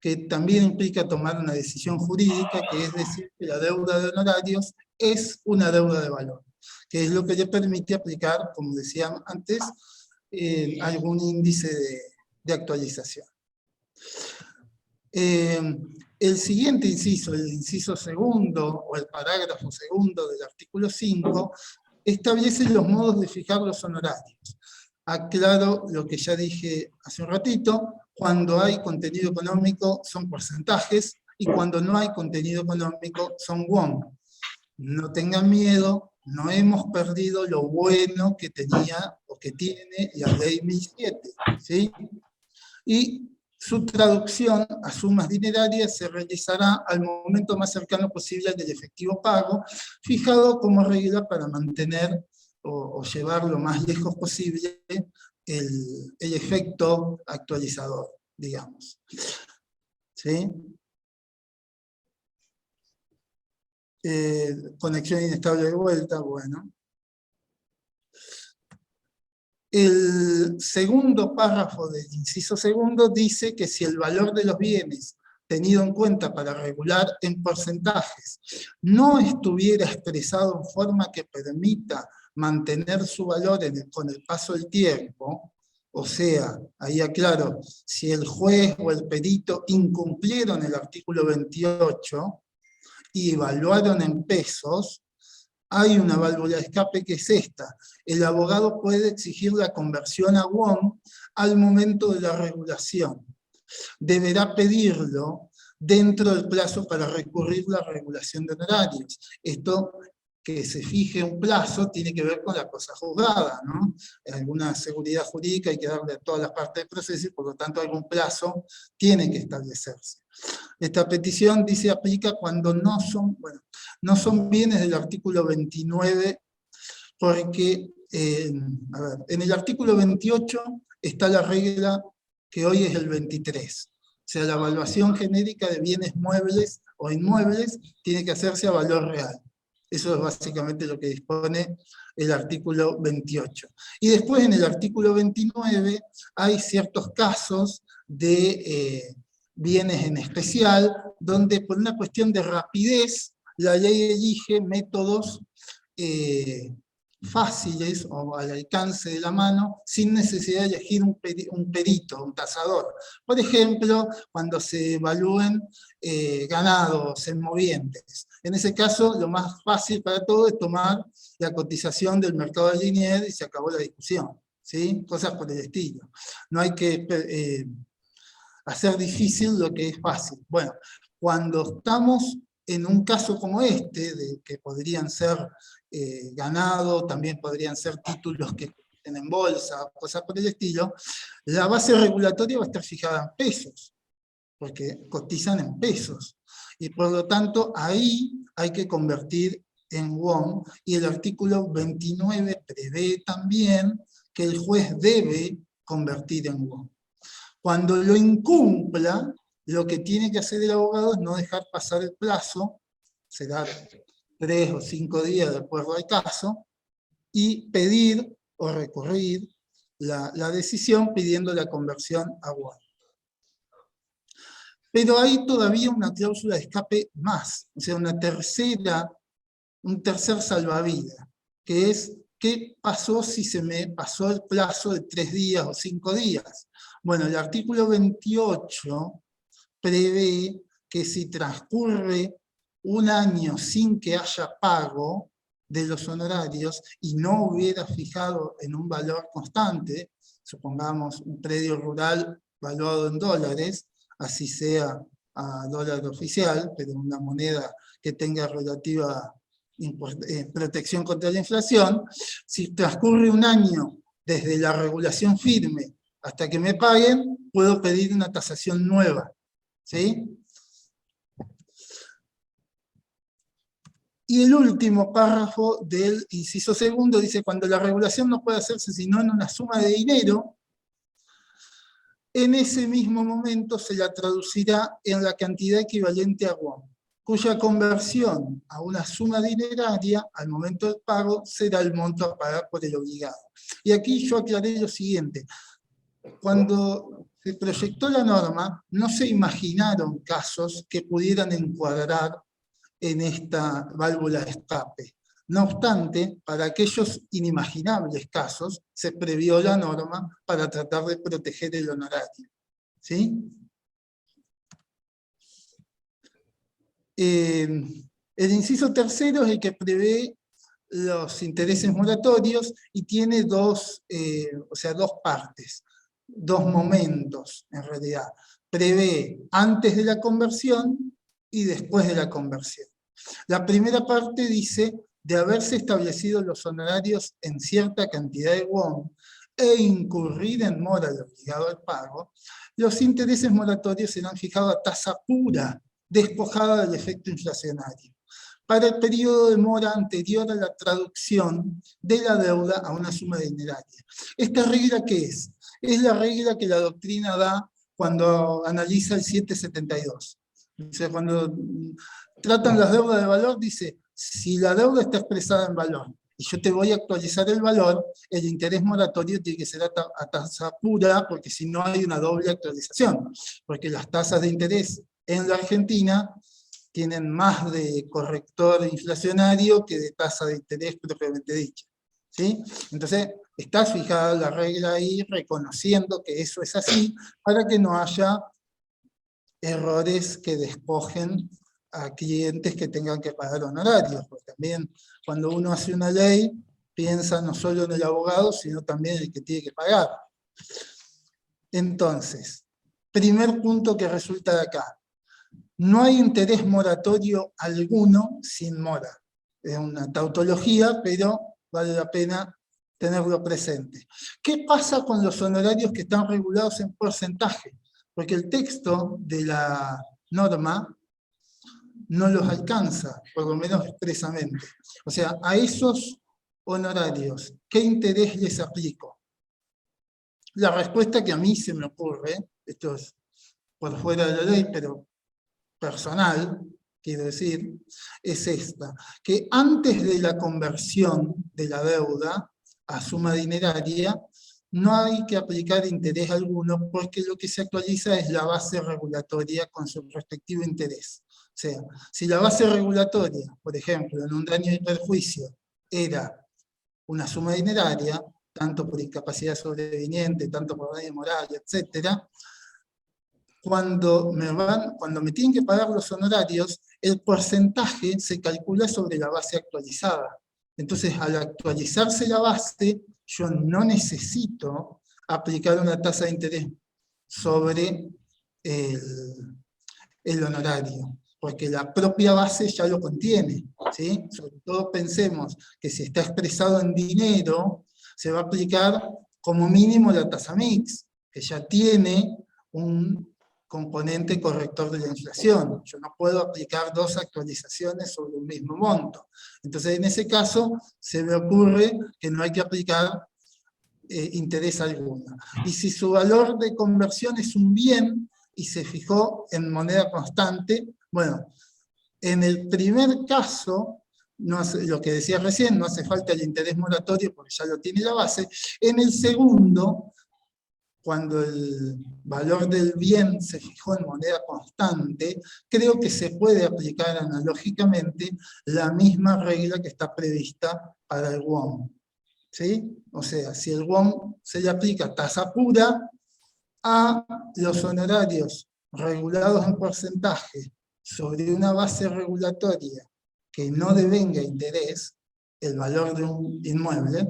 Speaker 4: que también implica tomar una decisión jurídica, que es decir que la deuda de honorarios es una deuda de valor, que es lo que le permite aplicar, como decía antes, algún índice de actualización. El siguiente inciso, el inciso segundo, o el parágrafo segundo del artículo 5, establece los modos de fijar los honorarios. Aclaro lo que ya dije hace un ratito, cuando hay contenido económico son porcentajes, y cuando no hay contenido económico son won. No tengan miedo, no hemos perdido lo bueno que tenía o que tiene la ley 1007, ¿sí? Y su traducción a sumas dinerarias se realizará al momento más cercano posible del efectivo pago, fijado como regla para mantener o llevar lo más lejos posible el efecto actualizador, digamos. ¿Sí? Conexión inestable de vuelta, bueno. El segundo párrafo del inciso segundo dice que si el valor de los bienes tenido en cuenta para regular en porcentajes no estuviera expresado en forma que permita mantener su valor con el paso del tiempo, o sea, ahí aclaro, si el juez o el perito incumplieron el artículo 28 y evaluaron en pesos, hay una válvula de escape que es esta. El abogado puede exigir la conversión a won al momento de la regulación. Deberá pedirlo dentro del plazo para recurrir la regulación de honorarios. Esto, que se fije un plazo, tiene que ver con la cosa juzgada, ¿no? Alguna seguridad jurídica hay que darle a todas las partes del proceso y por lo tanto algún plazo tiene que establecerse. Esta petición dice aplica cuando no son bienes del artículo 29, porque en el artículo 28 está la regla que hoy es el 23. O sea, la evaluación genérica de bienes muebles o inmuebles tiene que hacerse a valor real. Eso es básicamente lo que dispone el artículo 28. Y después en el artículo 29 hay ciertos casos de bienes en especial, donde por una cuestión de rapidez, la ley elige métodos fáciles o al alcance de la mano, sin necesidad de elegir un perito, un tasador. Por ejemplo, cuando se evalúen ganados en movientes. En ese caso, lo más fácil para todo es tomar la cotización del mercado de Liniers y se acabó la discusión, ¿sí? Cosas por el estilo. No hay que hacer difícil lo que es fácil. Bueno, cuando estamos en un caso como este, de que podrían ser ganado, también podrían ser títulos que estén en bolsa, cosas por el estilo, la base regulatoria va a estar fijada en pesos, porque cotizan en pesos. Y por lo tanto, ahí hay que convertir en won, y el artículo 29 prevé también que el juez debe convertir en won. Cuando lo incumpla, lo que tiene que hacer el abogado es no dejar pasar el plazo, será 3 o 5 días de acuerdo al caso, y pedir o recurrir la decisión pidiendo la conversión a won. Pero hay todavía una cláusula de escape más, o sea, un tercer salvavidas, que es ¿qué pasó si se me pasó el plazo de 3 días o 5 días? Bueno, el artículo 28 prevé que si transcurre un año sin que haya pago de los honorarios y no hubiera fijado en un valor constante, supongamos un predio rural valuado en dólares, así sea a dólar oficial, pero una moneda que tenga relativa protección contra la inflación, si transcurre un año desde la regulación firme hasta que me paguen, puedo pedir una tasación nueva, ¿sí? Y el último párrafo del inciso segundo dice, cuando la regulación no puede hacerse sino en una suma de dinero, en ese mismo momento se la traducirá en la cantidad equivalente a won, cuya conversión a una suma dineraria al momento del pago será el monto a pagar por el obligado. Y aquí yo aclaré lo siguiente. Cuando se proyectó la norma, no se imaginaron casos que pudieran encuadrar en esta válvula de escape. No obstante, para aquellos inimaginables casos, se previó la norma para tratar de proteger el honorario. ¿Sí? El inciso tercero es el que prevé los intereses moratorios y tiene dos partes, dos momentos en realidad. Prevé antes de la conversión y después de la conversión. La primera parte dice, de haberse establecido los honorarios en cierta cantidad de won e incurrir en mora el obligado al pago, los intereses moratorios serán fijados a tasa pura, despojada del efecto inflacionario, para el periodo de mora anterior a la traducción de la deuda a una suma dineraria. ¿Esta regla qué es? Es la regla que la doctrina da cuando analiza el 772. O sea, cuando tratan las deudas de valor, dice, si la deuda está expresada en valor y yo te voy a actualizar el valor, el interés moratorio tiene que ser a tasa pura, porque si no hay una doble actualización, porque las tasas de interés en la Argentina tienen más de corrector inflacionario que de tasa de interés propiamente dicha. ¿Sí? Entonces, está fijada la regla ahí, reconociendo que eso es así, para que no haya errores que despojen a clientes que tengan que pagar honorarios, porque también cuando uno hace una ley, piensa no solo en el abogado, sino también en el que tiene que pagar. Entonces, primer punto que resulta de acá, no hay interés moratorio alguno sin mora. Es una tautología, pero vale la pena tenerlo presente. ¿Qué pasa con los honorarios que están regulados en porcentaje? Porque el texto de la norma no los alcanza, por lo menos expresamente. O sea, a esos honorarios, ¿qué interés les aplico? La respuesta que a mí se me ocurre, esto es por fuera de la ley, pero personal, quiero decir, es esta, que antes de la conversión de la deuda a suma dineraria, no hay que aplicar interés alguno, porque lo que se actualiza es la base regulatoria con su respectivo interés. O sea, si la base regulatoria, por ejemplo, en un daño y perjuicio, era una suma dineraria, tanto por incapacidad sobreviniente, tanto por daño moral, etc., cuando me tienen que pagar los honorarios, el porcentaje se calcula sobre la base actualizada. Entonces, al actualizarse la base, yo no necesito aplicar una tasa de interés sobre el honorario, porque la propia base ya lo contiene, ¿sí? Sobre todo pensemos que si está expresado en dinero, se va a aplicar como mínimo la tasa mix, que ya tiene un componente corrector de la inflación. Yo no puedo aplicar dos actualizaciones sobre un mismo monto. Entonces, en ese caso, se me ocurre que no hay que aplicar interés alguno. Y si su valor de conversión es un bien y se fijó en moneda constante, bueno, en el primer caso, no hace, lo que decía recién, no hace falta el interés moratorio porque ya lo tiene la base. En el segundo, cuando el valor del bien se fijó en moneda constante, creo que se puede aplicar analógicamente la misma regla que está prevista para el won. ¿Sí? O sea, si el won se le aplica tasa pura a los honorarios regulados en porcentaje sobre una base regulatoria que no devenga interés, el valor de un inmueble,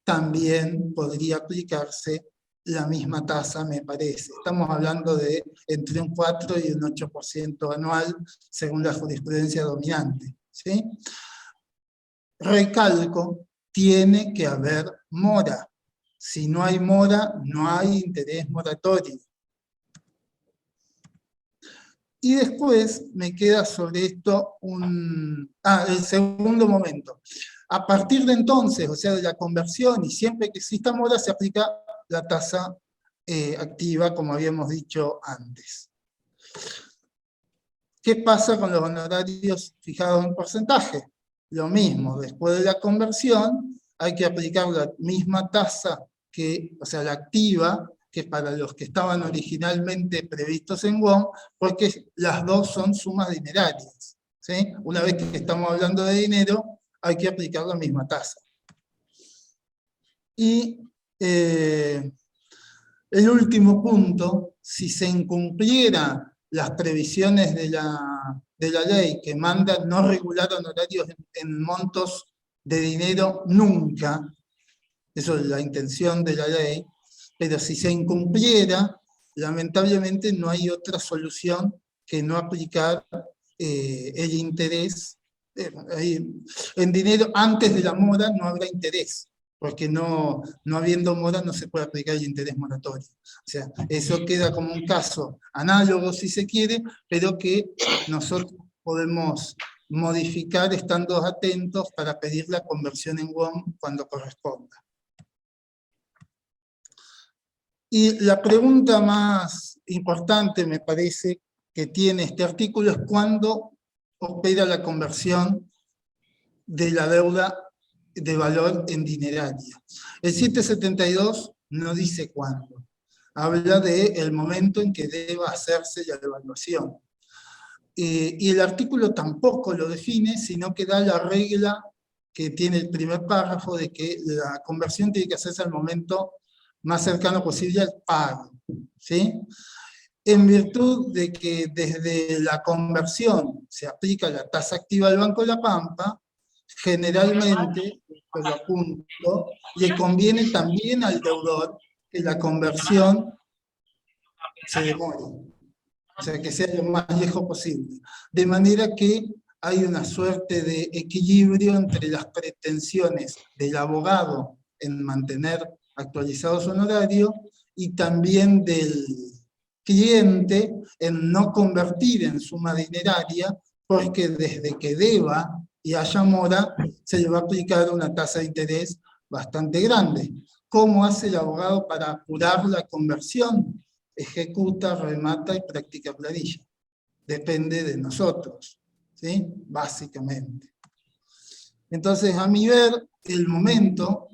Speaker 4: también podría aplicarse la misma tasa, me parece. Estamos hablando de entre un 4 y un 8% anual, según la jurisprudencia dominante. ¿Sí? Recalco, tiene que haber mora. Si no hay mora, no hay interés moratorio. Y después me queda sobre esto el segundo momento. A partir de entonces, o sea, de la conversión, y siempre que exista mora, se aplica la tasa activa, como habíamos dicho antes. ¿Qué pasa con los honorarios fijados en porcentaje? Lo mismo, después de la conversión, hay que aplicar la misma tasa, o sea, la activa, que para los que estaban originalmente previstos en won, porque las dos son sumas dinerarias. ¿Sí? Una vez que estamos hablando de dinero, hay que aplicar la misma tasa. Y el último punto, si se incumplieran las previsiones de la ley que manda no regular honorarios en montos de dinero nunca, eso es la intención de la ley, pero si se incumpliera, lamentablemente no hay otra solución que no aplicar el interés. En dinero, antes de la mora no habrá interés, porque no habiendo mora no se puede aplicar el interés moratorio. O sea, eso queda como un caso análogo si se quiere, pero que nosotros podemos modificar estando atentos para pedir la conversión en won cuando corresponda. Y la pregunta más importante, me parece, que tiene este artículo es cuándo opera la conversión de la deuda de valor en dineraria. El 772 no dice cuándo. Habla del momento en que deba hacerse la devaluación. Y el artículo tampoco lo define, sino que da la regla que tiene el primer párrafo de que la conversión tiene que hacerse al momento más cercano posible al pago. ¿Sí? En virtud de que desde la conversión se aplica la tasa activa del Banco de la Pampa, generalmente, esto lo apunto, le conviene también al deudor que la conversión se demore. O sea, que sea lo más lejos posible. De manera que hay una suerte de equilibrio entre las pretensiones del abogado en mantener actualizado su honorario y también del cliente en no convertir en suma dineraria, porque desde que deba y haya mora, se le va a aplicar una tasa de interés bastante grande. ¿Cómo hace el abogado para apurar la conversión? Ejecuta, remata y practica planilla. Depende de nosotros, ¿sí? Básicamente. Entonces, a mi ver, el momento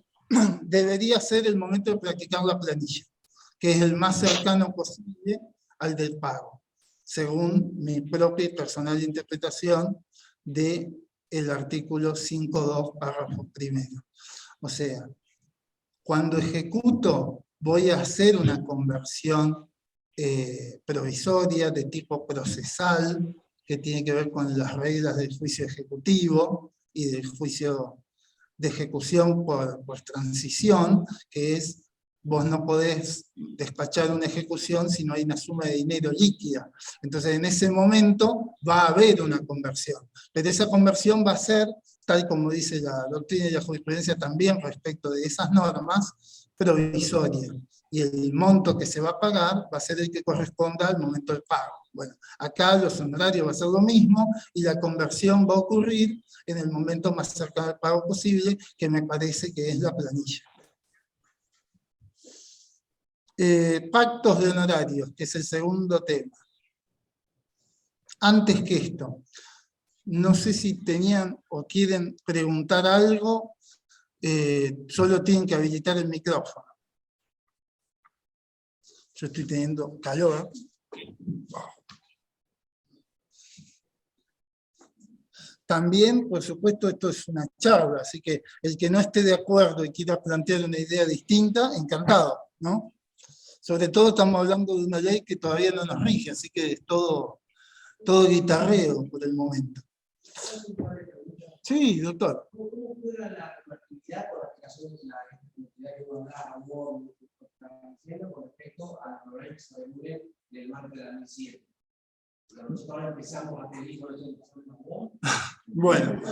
Speaker 4: debería ser el momento de practicar la planilla, que es el más cercano posible al del pago, según mi propia y personal interpretación del artículo 5.2, párrafo primero. O sea, cuando ejecuto, voy a hacer una conversión provisoria de tipo procesal, que tiene que ver con las reglas del juicio ejecutivo y del juicio de ejecución por transición, que es, vos no podés despachar una ejecución si no hay una suma de dinero líquida. Entonces en ese momento va a haber una conversión, pero esa conversión va a ser, tal como dice la doctrina y la jurisprudencia también respecto de esas normas, provisoria. Y el monto que se va a pagar va a ser el que corresponda al momento del pago. Bueno, acá los honorarios va a ser lo mismo y la conversión va a ocurrir en el momento más cercano al pago posible, que me parece que es la planilla. Pactos de honorarios, que es el segundo tema. Antes que esto, no sé si tenían o quieren preguntar algo, solo tienen que habilitar el micrófono. Yo estoy teniendo calor. También, por supuesto, esto es una charla, así que el que no esté de acuerdo y quiera plantear una idea distinta, encantado, ¿no? Sobre todo estamos hablando de una ley que todavía no nos rige, así que es todo guitarreo por el momento. Sí, doctor.
Speaker 5: ¿Cómo fuera la actividad por aplicación de la actividad que puede dar a vos con respecto a los horarios que se regulen del marco de la 2007? Nosotros ahora empezamos a pedir por eso.
Speaker 4: Bueno,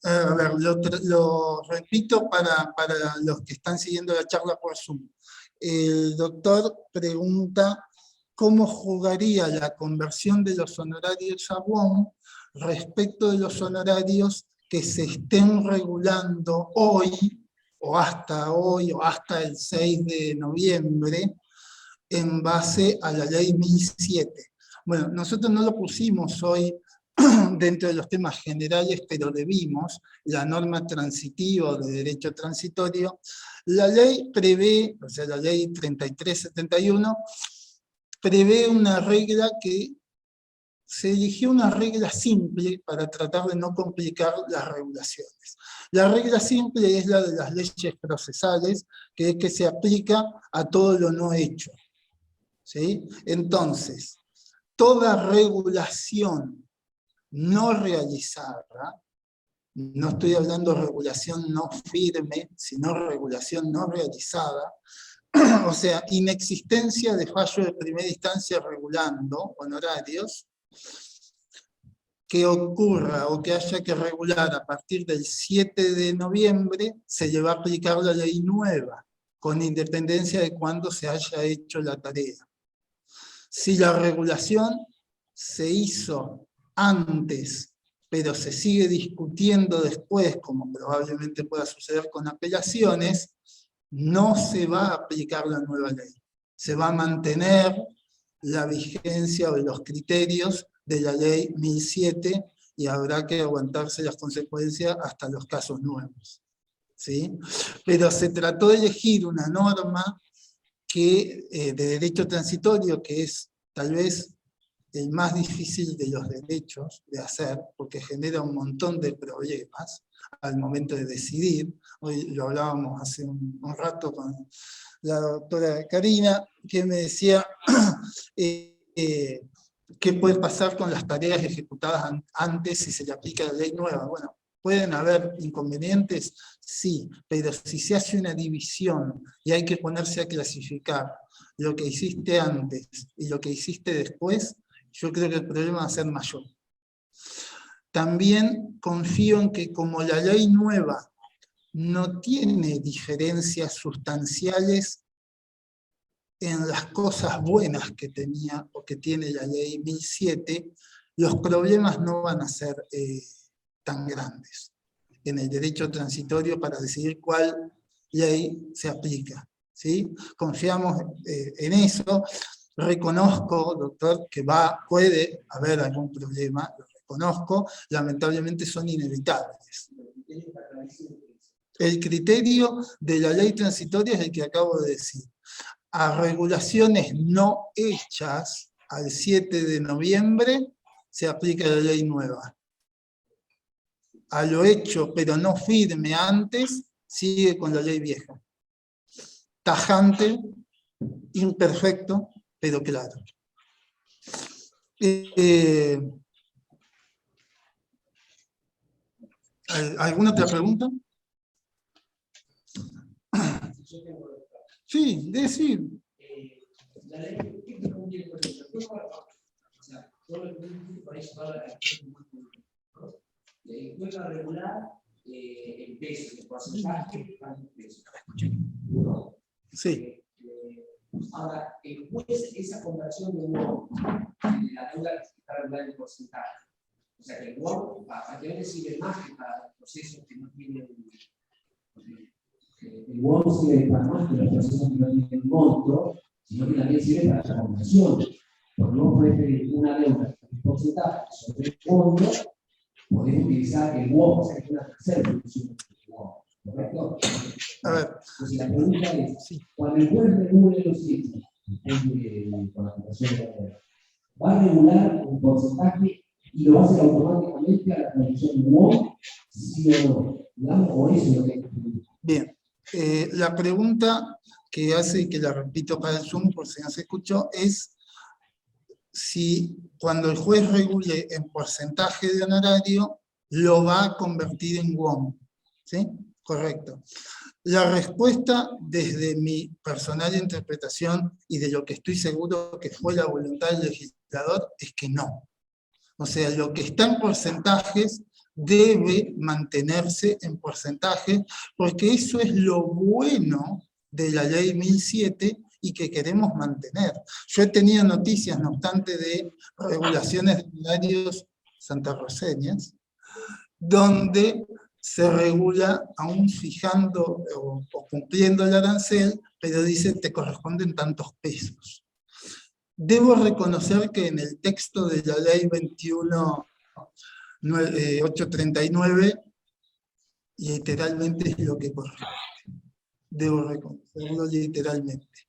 Speaker 4: a ver, lo repito para los que están siguiendo la charla por Zoom. El doctor pregunta cómo jugaría la conversión de los honorarios a WOM respecto de los honorarios que se estén regulando hoy, o hasta el 6 de noviembre, en base a la ley 1007. Bueno, nosotros no lo pusimos hoy dentro de los temas generales, pero debimos, la norma transitiva de derecho transitorio. La ley prevé, o sea, la ley 3371, prevé una regla que se eligió una regla simple para tratar de no complicar las regulaciones. La regla simple es la de las leyes procesales, que es que se aplica a todo lo no hecho. ¿Sí? Entonces, toda regulación no realizada, no estoy hablando de regulación no firme, sino regulación no realizada, o sea, inexistencia de fallo de primera instancia regulando honorarios, que ocurra o que haya que regular a partir del 7 de noviembre, se le va a aplicar la ley nueva, con independencia de cuándo se haya hecho la tarea. Si la regulación se hizo antes, pero se sigue discutiendo después, como probablemente pueda suceder con apelaciones, no se va a aplicar la nueva ley. Se va a mantener la vigencia o los criterios de la ley 1007 y habrá que aguantarse las consecuencias hasta los casos nuevos. ¿Sí? Pero se trató de elegir una norma que, de derecho transitorio, que es tal vez el más difícil de los derechos de hacer, porque genera un montón de problemas al momento de decidir. Hoy lo hablábamos hace un rato con la doctora Karina, que me decía qué puede pasar con las tareas ejecutadas antes si se le aplica la ley nueva. Bueno, ¿pueden haber inconvenientes? Sí, pero si se hace una división y hay que ponerse a clasificar lo que hiciste antes y lo que hiciste después, yo creo que el problema va a ser mayor. También confío en que como la ley nueva no tiene diferencias sustanciales en las cosas buenas que tenía o que tiene la ley 1007, los problemas no van a ser tan grandes en el derecho transitorio para decidir cuál ley se aplica. ¿Sí? Confiamos en eso. Reconozco, doctor, que puede haber algún problema, lo reconozco, lamentablemente son inevitables. El criterio de la ley transitoria es el que acabo de decir. A regulaciones no hechas al 7 de noviembre se aplica la ley nueva. A lo hecho pero no firme antes, sigue con la ley vieja. Tajante, imperfecto, pero claro. ¿Alguna otra pregunta?
Speaker 5: Yo tengo
Speaker 4: Sí, decir.
Speaker 5: la ley, ¿qué te conviene con eso? O sea, todo lo que por ahí se habla de la acción pública, ¿no? Después va a regular el peso, el porcentaje, el peso. ¿No?
Speaker 4: Sí.
Speaker 5: Ahora, el juez, esa conversión de WOM, la deuda que está regulada en porcentaje. O sea, que el WOM, para que no le sirve más que para los procesos que no tienen. El WOM sirve para más que los procesos que no tienen monto, sino que también sirve para la conversión. Porque vos podés pedir una deuda en porcentaje sobre el fondo, podés utilizar el WOM, o sea, que es una tercera función del WOM. ¿Correcto?
Speaker 4: A ver.
Speaker 5: Entonces, la pregunta es:
Speaker 4: Sí.
Speaker 5: cuando el juez regule los hechos, con la aplicación de la ley, ¿va a regular un porcentaje y lo va a hacer automáticamente a la condición de WOM? ¿Sí o no? Digamos, o eso es lo que hay que pedir.
Speaker 4: Bien. La pregunta que hace, y que la repito para el Zoom, por si no se escuchó, es si cuando el juez regule en porcentaje de honorario, lo va a convertir en WOM. ¿Sí? Correcto. La respuesta, desde mi personal interpretación y de lo que estoy seguro que fue la voluntad del legislador, es que no. O sea, lo que está en porcentajes debe mantenerse en porcentajes, porque eso es lo bueno de la ley 1007 y que queremos mantener. Yo he tenido noticias, no obstante, de regulaciones de horarios santarroceñas, donde se regula aún fijando o cumpliendo el arancel, pero dice te corresponden tantos pesos. Debo reconocer que en el texto de la ley 21.839, literalmente es lo que corresponde. Debo reconocerlo literalmente.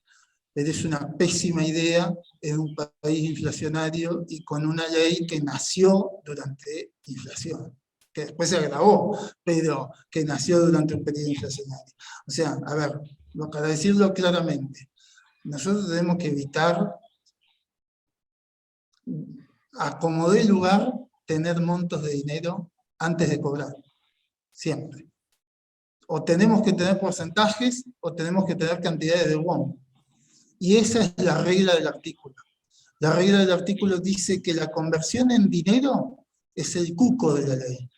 Speaker 4: Pero es una pésima idea en un país inflacionario y con una ley que nació durante inflación, que después se agravó, pero que nació durante un periodo inflacionario. O sea, a ver, para decirlo claramente, nosotros tenemos que evitar, a como dé lugar, tener montos de dinero antes de cobrar, siempre. O tenemos que tener porcentajes, o tenemos que tener cantidades de WOM. Y esa es la regla del artículo. La regla del artículo dice que la conversión en dinero es el cuco de la ley.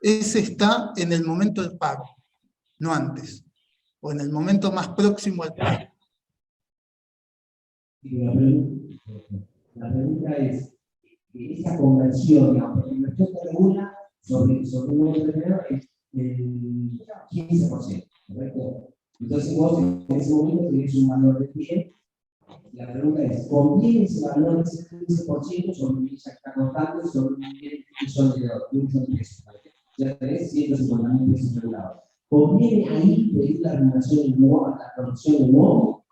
Speaker 4: Ese está en el momento del pago, no antes, o en el momento más próximo al pago.
Speaker 5: La pregunta es, esa conversión, digamos, la inversión que regula sobre un determinado es el 15%, ¿correcto? Entonces vos en ese momento tenés un valor de 100. La pregunta es, ¿conviene ese valor de ese 15% sobre un bien que está contando sobre un bien de $1 pesos? Ya tenés 150.000 pesos regulados. ¿Conviene ahí pedir la regulación en WOM, la conversión en WOM?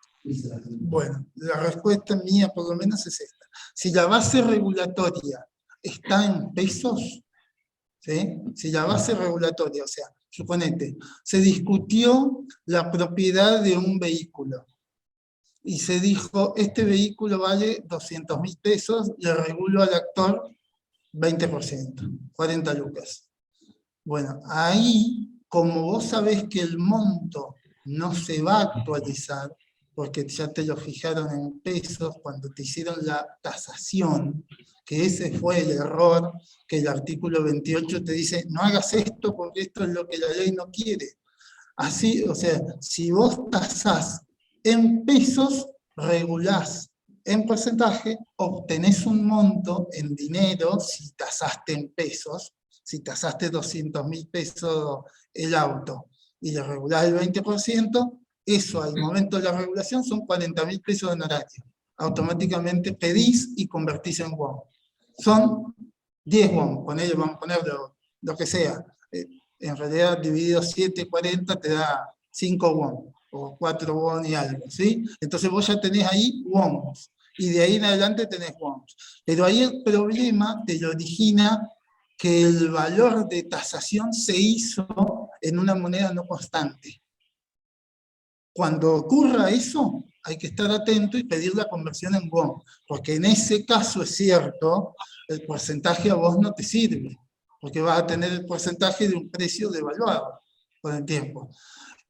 Speaker 4: Bueno, la respuesta mía por lo menos es esta. Si la base regulatoria está en pesos, ¿sí? Si la base regulatoria, o sea, suponete, se discutió la propiedad de un vehículo y se dijo, este vehículo vale 200.000 pesos, le regulo al actor 20%, 40 lucas. Bueno, ahí, como vos sabés que el monto no se va a actualizar, porque ya te lo fijaron en pesos cuando te hicieron la tasación, que ese fue el error, que el artículo 28 te dice, no hagas esto porque esto es lo que la ley no quiere. Así, o sea, si vos tasás en pesos, regulás en porcentaje, obtenés un monto en dinero, si tasaste en pesos, si tasaste 200.000 pesos el auto y le regulás el 20%, eso al momento de la regulación son 40.000 pesos de honorario. Automáticamente pedís y convertís en WOM. Son 10 WOM, con ello vamos a poner lo que sea. En realidad dividido 7, 40 te da 5 WOM, o 4 WOM y algo, ¿sí? Entonces vos ya tenés ahí WOMs, y de ahí en adelante tenés WOMs. Pero ahí el problema te lo origina que el valor de tasación se hizo en una moneda no constante. Cuando ocurra eso, hay que estar atento y pedir la conversión en WOM, porque en ese caso es cierto, el porcentaje a vos no te sirve, porque vas a tener el porcentaje de un precio devaluado con el tiempo.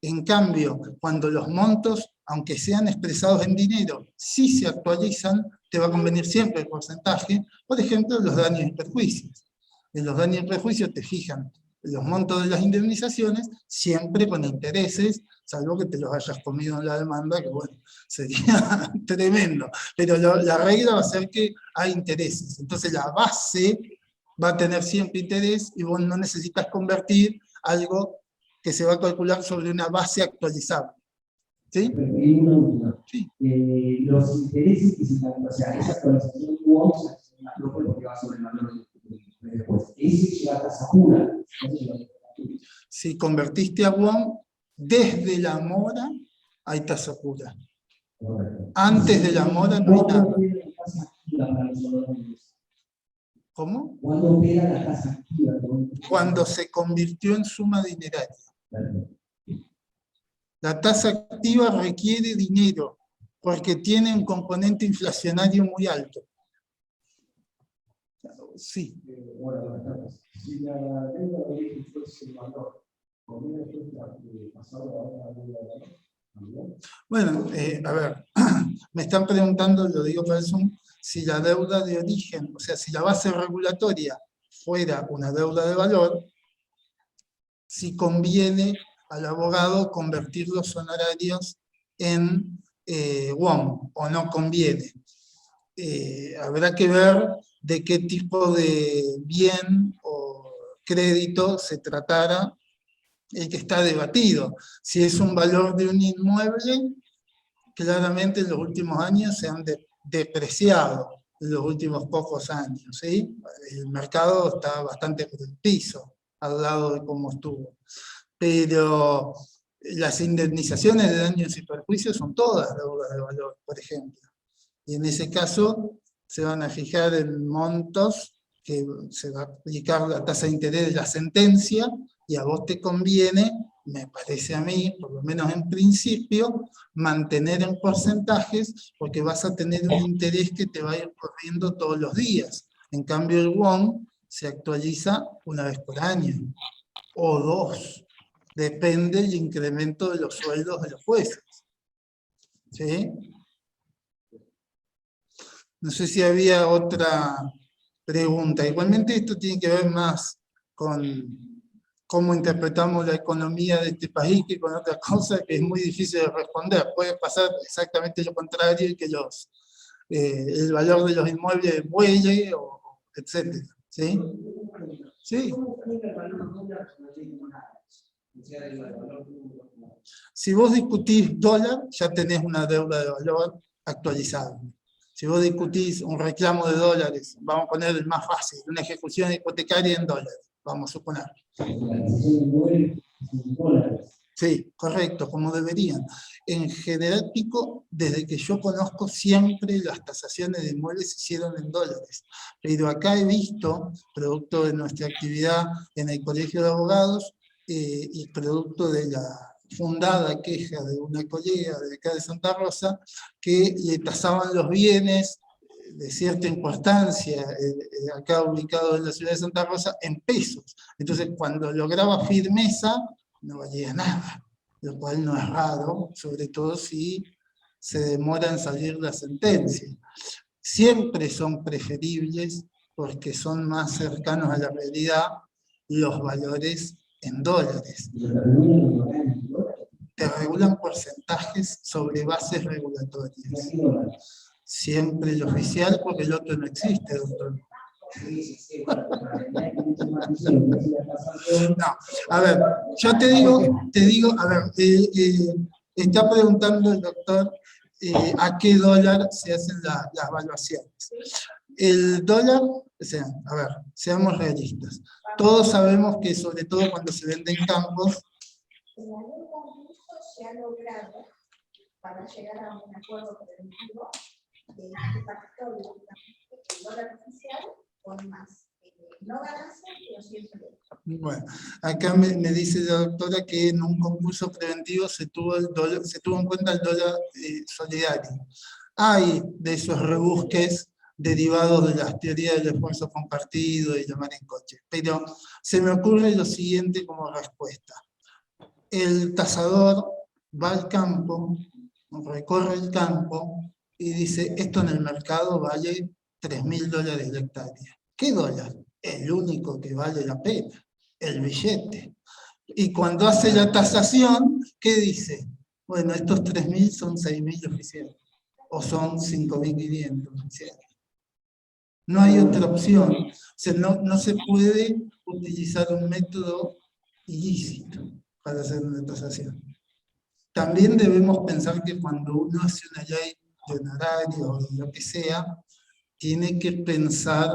Speaker 4: En cambio, cuando los montos, aunque sean expresados en dinero, si se actualizan, te va a convenir siempre el porcentaje. Por ejemplo, los daños y perjuicios. En los daños y perjuicios te fijan los montos de las indemnizaciones, siempre con intereses, salvo que te los hayas comido en la demanda, que bueno, sería tremendo. Pero la regla va a ser que hay intereses. Entonces la base va a tener siempre interés y vos no necesitas convertir algo que se va a calcular sobre una base actualizable. ¿Sí?
Speaker 5: Sí. Los intereses que se están, o sea, esa actualización WOM se la porque va sobre el valor de después. Ese llega a tasa pura.
Speaker 4: Si convertiste a WOM, desde la mora hay tasa pura. Antes de la mora no hay nada. ¿Cómo?
Speaker 5: ¿Cuándo queda la tasa activa?
Speaker 4: Cuando se convirtió en suma dineraria. La tasa activa requiere dinero porque tiene un componente inflacionario muy alto. Sí.
Speaker 5: Bueno, si la deuda de origen fuese el valor, ¿conviene pasar a la deuda de valor?
Speaker 4: Bueno, a ver, me están preguntando, lo digo para el Zoom, si la deuda de origen, o sea, si la base regulatoria fuera una deuda de valor, si conviene al abogado convertir los honorarios en WOM o no conviene. Habrá que ver de qué tipo de bien o crédito se tratara el que está debatido. Si es un valor de un inmueble, claramente en los últimos años se han depreciado, en los últimos pocos años, ¿sí? El mercado está bastante por el piso, al lado de cómo estuvo. Pero las indemnizaciones de daños y perjuicios son todas deudas de valor, por ejemplo. Y en ese caso se van a fijar en montos que se va a aplicar la tasa de interés de la sentencia y a vos te conviene, me parece a mí, por lo menos en principio, mantener en porcentajes porque vas a tener un interés que te va a ir corriendo todos los días. En cambio el WOM se actualiza una vez por año o dos. Depende del incremento de los sueldos de los jueces. ¿Sí? No sé si había otra pregunta. Igualmente esto tiene que ver más con cómo interpretamos la economía de este país que con otra cosa que es muy difícil de responder. Puede pasar exactamente lo contrario y que el valor de los inmuebles vuele, etc. ¿Sí? Sí. Si vos discutís dólar, ya tenés una deuda de valor actualizada. Si vos discutís un reclamo de dólares, vamos a poner el más fácil, una ejecución hipotecaria en dólares, vamos a suponer. Sí, correcto, como deberían. En general, Pico, desde que yo conozco, siempre las tasaciones de inmuebles se hicieron en dólares. Pero acá he visto, producto de nuestra actividad en el Colegio de Abogados y producto de la fundada queja de una colega de acá de Santa Rosa, que le tasaban los bienes de cierta importancia, acá ubicado en la ciudad de Santa Rosa, en pesos. Entonces, cuando lograba firmeza, no valía nada, lo cual no es raro, sobre todo si se demora en salir la sentencia. Siempre son preferibles, porque son más cercanos a la realidad, los valores en dólares. Te regulan porcentajes sobre bases regulatorias. Siempre el oficial, porque el otro no existe, doctor. No, a ver, yo te digo, a ver, está preguntando el doctor a qué dólar se hacen las evaluaciones. El dólar, o sea, a ver, seamos realistas. Todos sabemos que sobre todo cuando se venden campos,
Speaker 1: se ha logrado para llegar a un acuerdo preventivo de impacto el dólar oficial con más. No ganancia, pero siempre.
Speaker 4: Bueno, acá me dice la doctora que en un concurso preventivo se tuvo en cuenta el dólar solidario. Hay de esos rebusques derivados de las teorías del esfuerzo compartido y llamar en coche. Pero se me ocurre lo siguiente como respuesta. El tasador va al campo, recorre el campo y dice, esto en el mercado vale $3.000 la hectárea. ¿Qué dólar? El único que vale la pena, el billete. Y cuando hace la tasación, ¿qué dice? Bueno, estos 3.000 son 6.000 oficiales, o son 5.500 oficiales. No hay otra opción. O sea, no se puede utilizar un método ilícito para hacer una tasación. También debemos pensar que cuando uno hace una ley de honorario o lo que sea, tiene que pensar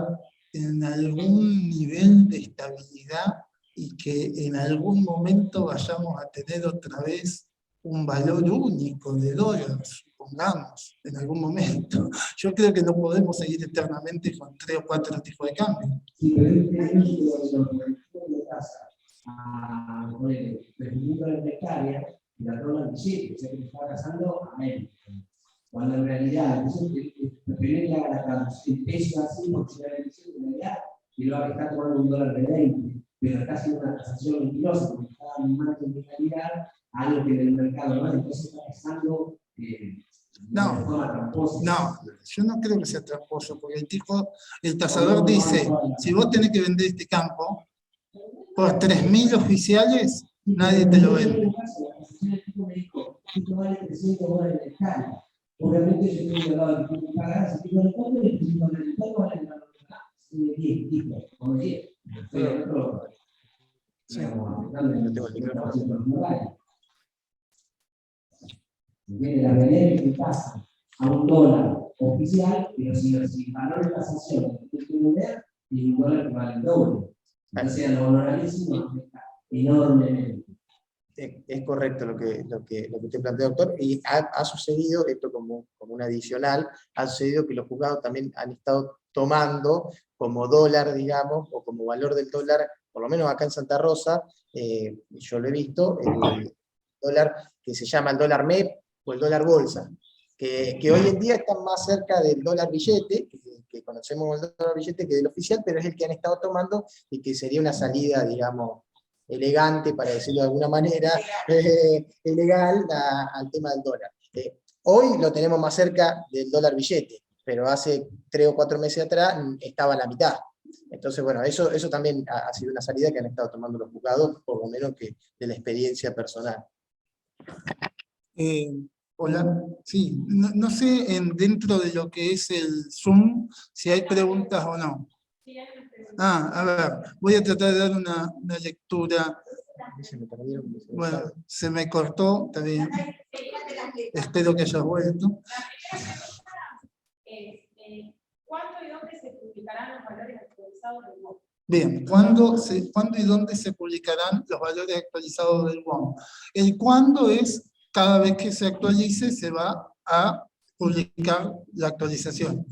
Speaker 4: en algún nivel de estabilidad y que en algún momento vayamos a tener otra vez un valor único de dólares, supongamos, en algún momento. Yo creo que no podemos seguir eternamente con 3 o 4 tipos de cambio.
Speaker 5: Sí, pero de tasa a $3.000 de hectárea y la toma del billete, o sea que le está tasando a menos. Cuando en realidad, prefiero que haga la traducción en peso así, porque si la elección en realidad, y luego está tomando $1.20, pero está haciendo una tasación mentirosa, porque está dando un margen de calidad a algo que en el mercado no, entonces está pasando de forma tramposa.
Speaker 4: No, yo no creo que sea tramposo, porque el tasador dice, si vos tenés que vender este campo, por 3.000 oficiales, nadie te lo vende.
Speaker 5: El tipo me dijo, esto vale $300 de hectárea. Obviamente yo tengo que dar que pagar ese tipo de cosas y $300 de hectárea vale 10 tipos, como 10. Pero la realidad es que pasa a $1 oficial, pero si el valor de tasación que hay que vender es $1 que vale el doble. Entonces, los honorarios sí nos afecta enormemente.
Speaker 2: Es correcto lo que usted plantea, doctor, y ha sucedido, esto como un adicional, ha sucedido que los juzgados también han estado tomando como dólar, digamos, o como valor del dólar, por lo menos acá en Santa Rosa, yo lo he visto, el dólar que se llama el dólar MEP o el dólar bolsa, que hoy en día están más cerca del dólar billete, que conocemos el dólar billete, que del oficial, pero es el que han estado tomando y que sería una salida, digamos, elegante, para decirlo de alguna manera, legal al tema del dólar. Hoy lo tenemos más cerca del dólar billete, pero hace 3 o 4 meses atrás estaba a la mitad. Entonces, bueno, eso también ha sido una salida que han estado tomando los juzgados, por lo menos que de la experiencia personal.
Speaker 4: Hola, sí, no sé dentro de lo que es el Zoom si hay preguntas o no. A ver, voy a tratar de dar una lectura. Bueno, se me cortó, está bien. Espero que hayas vuelto.
Speaker 3: ¿Cuándo y dónde se publicarán los valores actualizados del WOM?
Speaker 4: Bien, ¿cuándo y dónde se publicarán los valores actualizados del WOM? El cuándo es cada vez que se actualice se va a publicar la actualización.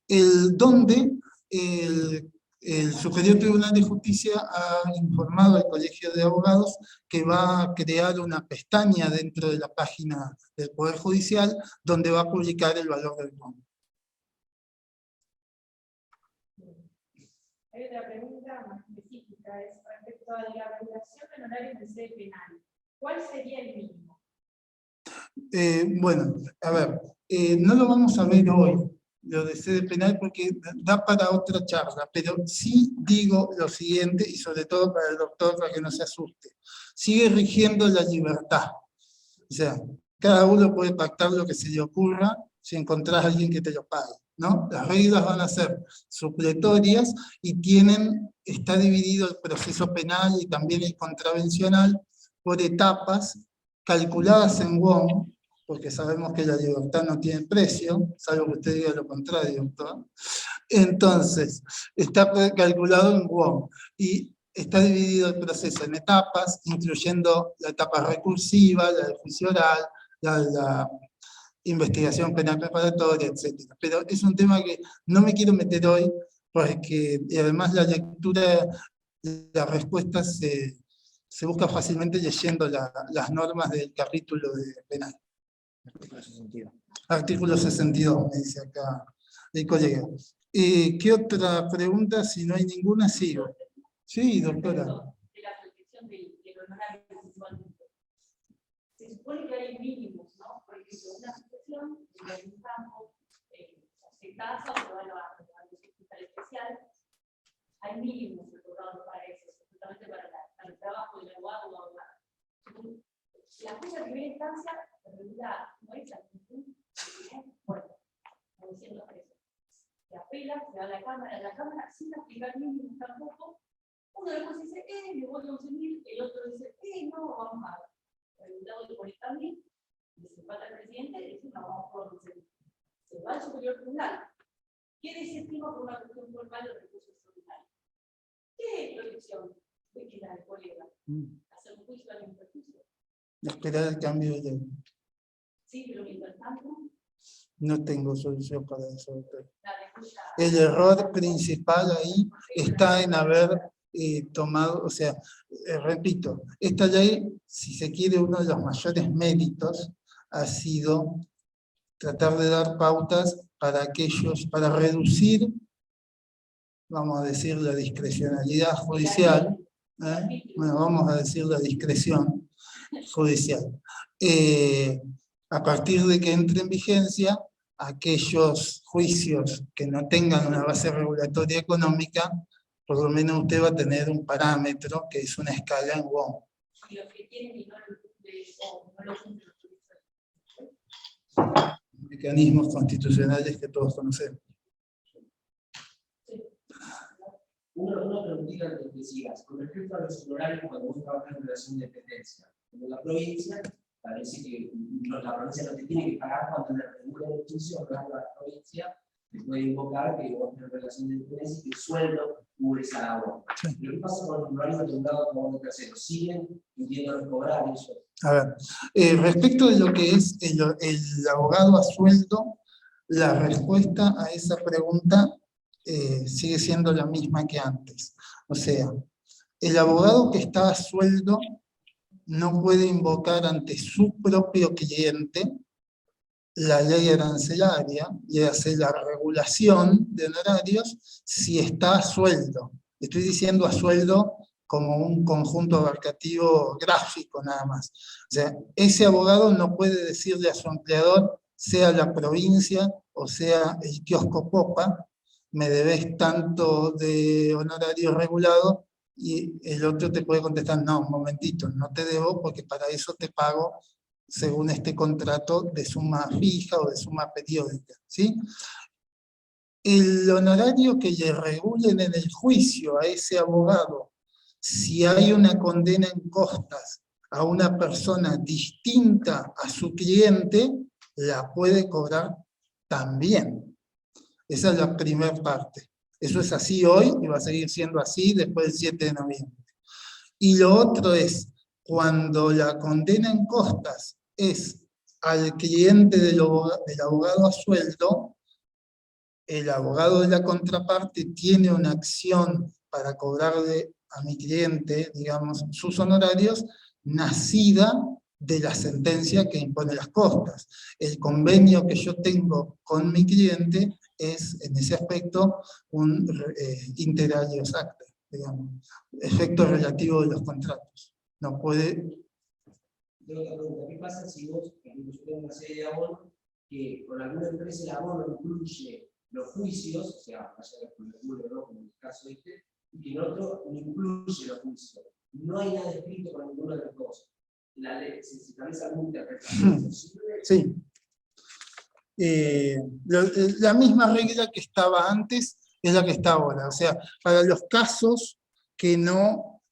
Speaker 4: El dónde, el Superior Tribunal de Justicia ha informado al Colegio de Abogados que va a crear una pestaña dentro de la página del Poder Judicial donde va a publicar el valor del WOM.
Speaker 3: Hay otra pregunta más específica, es respecto a la regulación de honorarios de sede penal. ¿Cuál sería el mínimo?
Speaker 4: Bueno, a ver, no lo vamos a ver hoy, lo de sede penal, porque da para otra charla, pero sí digo lo siguiente, y sobre todo para el doctor, para que no se asuste. Sigue rigiendo la libertad. O sea, cada uno puede pactar lo que se le ocurra si encontrás a alguien que te lo pague, ¿no? Las reglas van a ser supletorias y está dividido el proceso penal y también el contravencional por etapas calculadas en WOM, porque sabemos que la libertad no tiene precio, salvo que usted diga lo contrario, doctor. Entonces, está calculado en WOM y está dividido el proceso en etapas, incluyendo la etapa recursiva, la de juicio oral, la investigación penal preparatoria, etc. Pero es un tema que no me quiero meter hoy, porque además la lectura, las respuestas se busca fácilmente leyendo las normas del capítulo de penal. Artículo 62, me dice acá del colega. ¿Qué otra pregunta? Si no hay ninguna, sigo. Sí, doctora.
Speaker 3: De la protección del honorario principalmente. Se supone que hay mínimos, ¿no? Por ejemplo, una situación en un campo se casa o se va a un hospital especial, hay mínimos recordados para eso, justamente para el trabajo del abogado o abogada. La jueza de primera instancia regula, no es la función, bueno, como diciendo eso. Se apela, se va a la cámara sin aplicar mínimos tampoco. Uno de los jueces dice, le voy a 11.000, el otro dice, no, vamos a regular de 40.000, y se empata el presidente y dice, no, vamos por 11.000. Se va al superior tribunal. ¿Qué desestima por una cuestión formal de recursos extraordinarios? ¿Qué protección de que la del colega? ¿Hacer un juicio al imperjuicio?
Speaker 4: Esperar el cambio de ley.
Speaker 3: Sí, pero mientras tanto,
Speaker 4: No tengo solución para eso, doctor.
Speaker 3: la respuesta.
Speaker 4: El error principal ahí está en haber tomado, o sea, repito, esta ley, si se quiere, uno de los mayores méritos ha sido tratar de dar pautas para aquellos, para reducir, vamos a decir, la discrecionalidad judicial, bueno, vamos a decir la discreción judicial, a partir de que entre en vigencia aquellos juicios que no tengan una base regulatoria económica, por lo menos usted va a tener un parámetro que es una escala en WOM.
Speaker 3: Y los que tienen y no lo cumplen.
Speaker 4: Mecanismos constitucionales que todos conocemos.
Speaker 5: Una preguntita antes que sigas. Con respecto a los honorarios cuando uno trabaja en relación de dependencia. En la provincia, parece que la provincia no te tiene que pagar cuando le regula el juicio, pero la provincia te puede invocar que vos tenés relación de dependencia y que el sueldo cubre esa labor.
Speaker 4: Sí.
Speaker 5: Pero ¿qué pasa con los honorarios de un lado a favor de tercero? ¿Siguen pudiendo cobrar eso?
Speaker 4: A ver, respecto de lo que es el abogado a sueldo, la respuesta a esa pregunta sigue siendo la misma que antes. O sea, el abogado que está a sueldo no puede invocar ante su propio cliente la ley arancelaria y hacer la regulación de honorarios si está a sueldo. Estoy diciendo a sueldo como un conjunto abarcativo gráfico nada más. O sea, ese abogado no puede decirle a su empleador, sea la provincia o sea el kiosco Popa, me debes tanto de honorario regulado, y el otro te puede contestar, no, un momentito, no te debo porque para eso te pago según este contrato de suma fija o de suma periódica, ¿sí? El honorario que le regulen en el juicio a ese abogado, si hay una condena en costas a una persona distinta a su cliente, la puede cobrar también. Esa es la primera parte. Eso es así hoy y va a seguir siendo así después del 7 de noviembre. Y lo otro es, cuando la condena en costas es al cliente del abogado a sueldo, el abogado de la contraparte tiene una acción para cobrarle a mi cliente, digamos, sus honorarios, nacida de la sentencia que impone las costas. El convenio que yo tengo con mi cliente es, en ese aspecto, un inter alios acta, digamos, efecto relativo de los contratos. No puede...
Speaker 5: Tengo otra pregunta. ¿Qué pasa si vos, por ejemplo, yo tengo una serie de abonos que con alguna empresa el abono incluye los juicios, o sea, vaya con el culo, ¿no? Como en el caso este, y que en otro no incluye los juicios? No hay nada escrito con ninguna de las dos. La ley, si se establece alguna interpretación posible.
Speaker 4: Sí. La misma regla que estaba antes es la que está ahora. O sea, para los casos que no...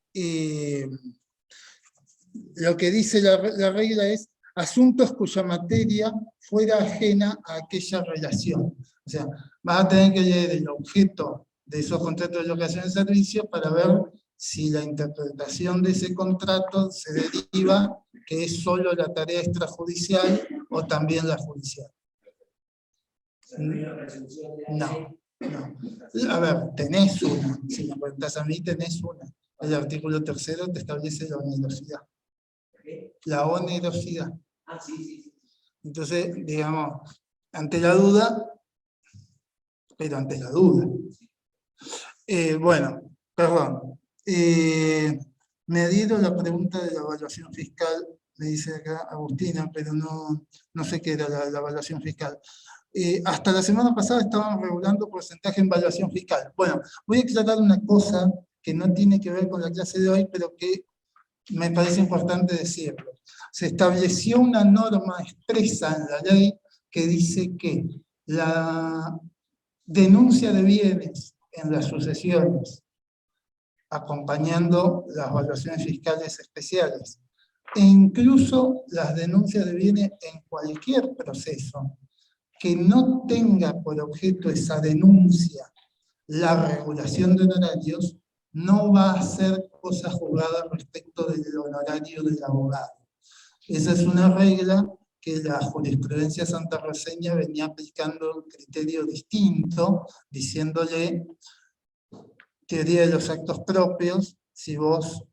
Speaker 4: lo que dice la regla es asuntos cuya materia fuera ajena a aquella relación. O sea, vas a tener que leer el objeto de esos contratos de locación de servicios para ver si la interpretación de ese contrato se deriva que es solo la tarea extrajudicial o también la judicial. No, no. A ver, tenés una. Si me preguntás a mí, tenés una. El artículo 3º te establece la onerosidad. La onerosidad.
Speaker 5: Ah, sí, sí, sí.
Speaker 4: Entonces, digamos, ante la duda, pero ante la duda. Bueno, perdón. Me dieron la pregunta de la evaluación fiscal, me dice acá Agustina, pero no sé qué era la evaluación fiscal. Hasta la semana pasada estábamos regulando porcentaje en evaluación fiscal. Bueno, voy a aclarar una cosa que no tiene que ver con la clase de hoy, pero que me parece importante decirlo. Se estableció una norma expresa en la ley que dice que la denuncia de bienes en las sucesiones, acompañando las evaluaciones fiscales especiales, e incluso las denuncias de bienes en cualquier proceso que no tenga por objeto esa denuncia la regulación de honorarios, no va a ser cosa juzgada respecto del honorario del abogado. Esa es una regla que la jurisprudencia santarroceña venía aplicando un criterio distinto, diciéndole teoría de los actos propios. Si vos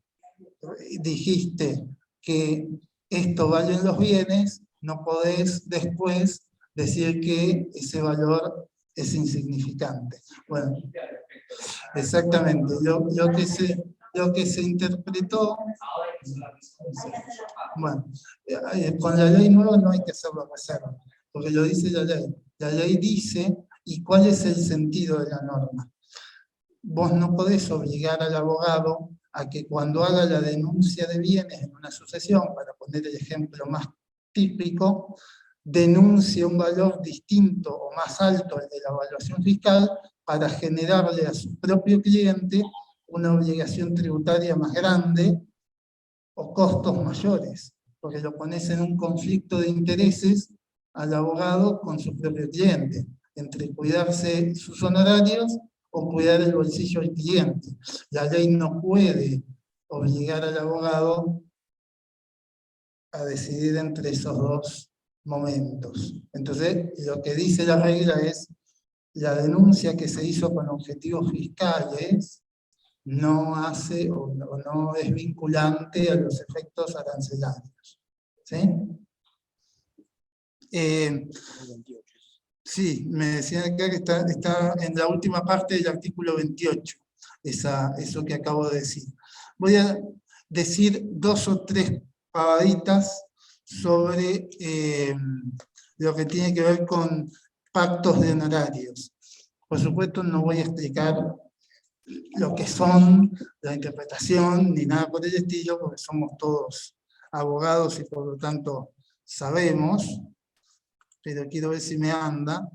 Speaker 4: dijiste que esto valen los bienes, no podés después decir que ese valor es insignificante. Bueno, exactamente. Lo que se interpretó, bueno, con la ley nueva no hay que hacer la reserva, porque lo dice la ley. La ley dice, ¿y cuál es el sentido de la norma? Vos no podés obligar al abogado a que cuando haga la denuncia de bienes en una sucesión, para poner el ejemplo más típico, denuncie un valor distinto o más alto al de la evaluación fiscal para generarle a su propio cliente una obligación tributaria más grande o costos mayores, porque lo pones en un conflicto de intereses al abogado con su propio cliente, entre cuidarse sus honorarios o cuidar el bolsillo del cliente. La ley no puede obligar al abogado a decidir entre esos dos momentos. Entonces, lo que dice la regla es, la denuncia que se hizo con objetivos fiscales no hace o no es vinculante a los efectos arancelarios. ¿Sí? Sí, me decían acá que está en la última parte del artículo 28, eso que acabo de decir. Voy a decir 2 o 3 pavaditas sobre lo que tiene que ver con pactos de honorarios. Por supuesto, no voy a explicar lo que son, la interpretación, ni nada por el estilo, porque somos todos abogados y por lo tanto sabemos, pero quiero ver si me anda.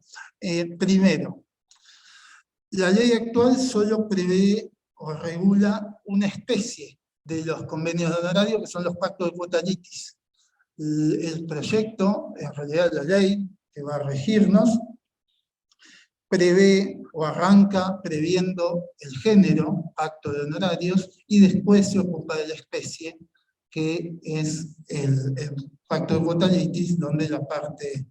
Speaker 4: Primero, la ley actual solo prevé o regula una especie de los convenios de honorario, que son los pactos de cuota litis. El proyecto, en realidad la ley que va a regirnos, prevé o arranca previendo el género, pacto de honorarios, y después se ocupa de la especie, que es el pacto de cuota litis, donde la parte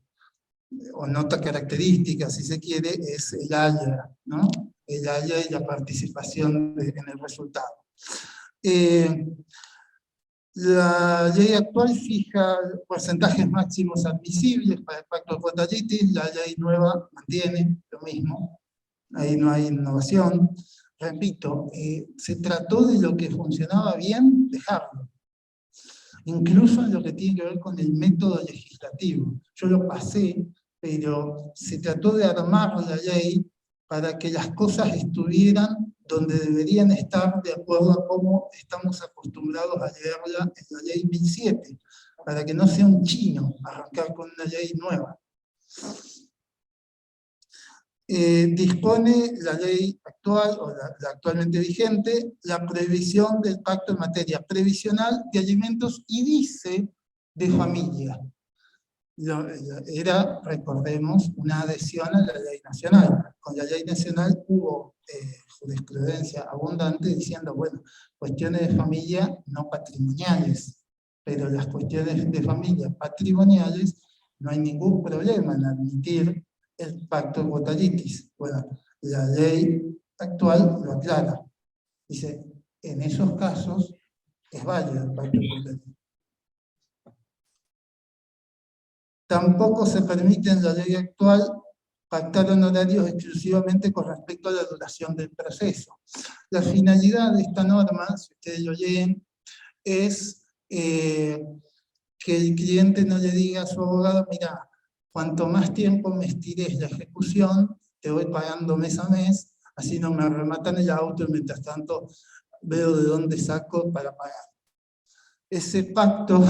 Speaker 4: o nota característica, si se quiere, es el haya, ¿no? El haya y la participación en el resultado. La ley actual fija porcentajes máximos admisibles para el pacto de cuota litis, la ley nueva mantiene lo mismo, ahí no hay innovación. Repito, se trató de lo que funcionaba bien, dejarlo. Incluso en lo que tiene que ver con el método legislativo. Yo lo pasé, pero se trató de armar la ley para que las cosas estuvieran donde deberían estar de acuerdo a cómo estamos acostumbrados a leerla en la ley 1007, para que no sea un chino arrancar con una ley nueva. Dispone la ley actual, o la actualmente vigente, la prohibición del pacto en materia previsional de alimentos y dice de familia. Era, recordemos, una adhesión a la ley nacional. Con la ley nacional hubo jurisprudencia abundante diciendo, bueno, cuestiones de familia no patrimoniales, pero las cuestiones de familia patrimoniales no hay ningún problema en admitir el pacto de cuota litis. Bueno, la ley actual lo aclara. Dice, en esos casos es válido el pacto de cuota litis. Tampoco se permite en la ley actual pactar honorarios exclusivamente con respecto a la duración del proceso. La finalidad de esta norma, si ustedes lo leen, es que el cliente no le diga a su abogado, mira, cuanto más tiempo me estires la ejecución, te voy pagando mes a mes, así no me rematan el auto y mientras tanto veo de dónde saco para pagar. Ese pacto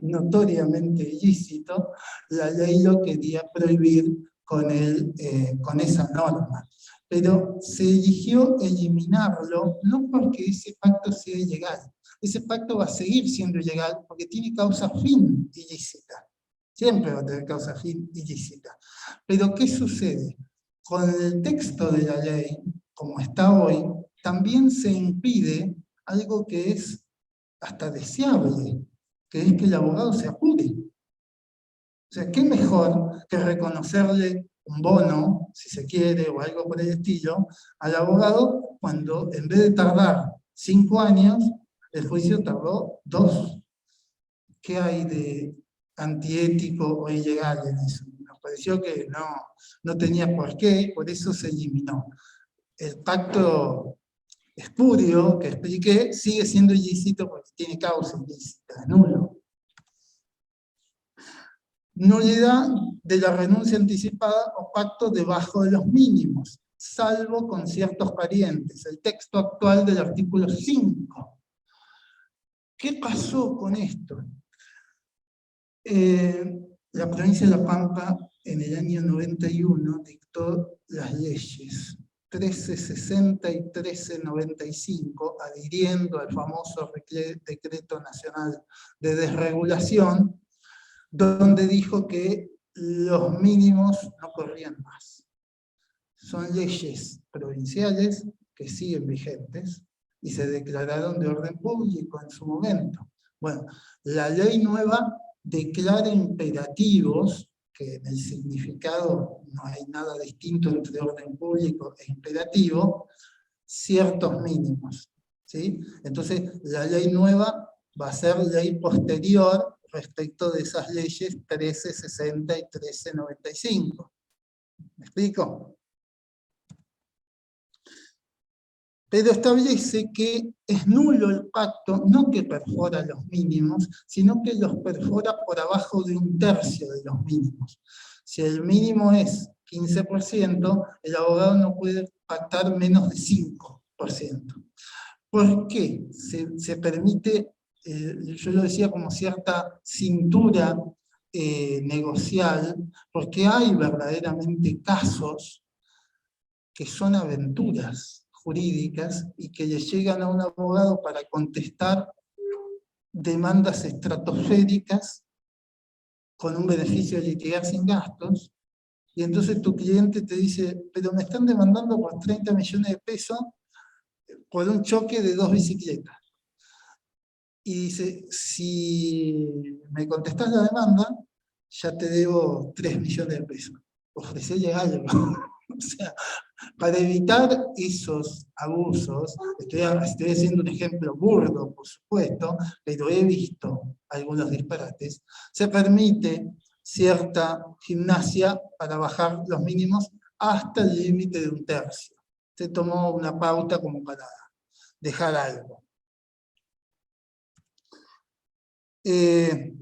Speaker 4: notoriamente ilícito, la ley lo quería prohibir con esa norma. Pero se eligió eliminarlo, no porque ese pacto sea ilegal. Ese pacto va a seguir siendo ilegal porque tiene causa fin ilícita. Siempre va a tener causa fin ilícita. Pero ¿qué sucede? Con el texto de la ley, como está hoy, también se impide algo que es hasta deseable, que es que el abogado se apure. O sea, ¿qué mejor que reconocerle un bono, si se quiere, o algo por el estilo, al abogado cuando en vez de tardar 5 años, el juicio tardó 2? ¿Qué hay de antiético o ilegal en eso? Nos pareció que no tenía por qué, por eso se eliminó. El pacto espurio que expliqué sigue siendo ilícito porque tiene causa ilícita, es nulo. Nulidad de la renuncia anticipada o pacto debajo de los mínimos, salvo con ciertos parientes. El texto actual del artículo 5. ¿Qué pasó con esto? La provincia de La Pampa en el año 91 dictó las leyes 1360 y 1395, adhiriendo al famoso Decreto Nacional de Desregulación, donde dijo que los mínimos no corrían más. Son leyes provinciales que siguen vigentes y se declararon de orden público en su momento. Bueno, la ley nueva declara imperativos, que en el significado no hay nada distinto entre orden público e imperativo, ciertos mínimos, ¿sí? Entonces, la ley nueva va a ser ley posterior respecto de esas leyes 1360 y 1395. ¿Me explico? Pero establece que es nulo el pacto, no que perfora los mínimos, sino que los perfora por abajo de 1/3 de los mínimos. Si el mínimo es 15%, el abogado no puede pactar menos de 5%. ¿Por qué? Se permite, yo lo decía como cierta cintura negocial, porque hay verdaderamente casos que son aventuras jurídicas y que le llegan a un abogado para contestar demandas estratosféricas con un beneficio de litigar sin gastos, y entonces tu cliente te dice, pero me están demandando por 30 millones de pesos por un choque de 2 bicicletas. Y dice, si me contestás la demanda, ya te debo 3 millones de pesos. Ofrecele algo. O sea, para evitar esos abusos, estoy haciendo un ejemplo burdo, por supuesto, pero he visto algunos disparates, se permite cierta gimnasia para bajar los mínimos hasta el límite de 1/3. Se tomó una pauta como para dejar algo.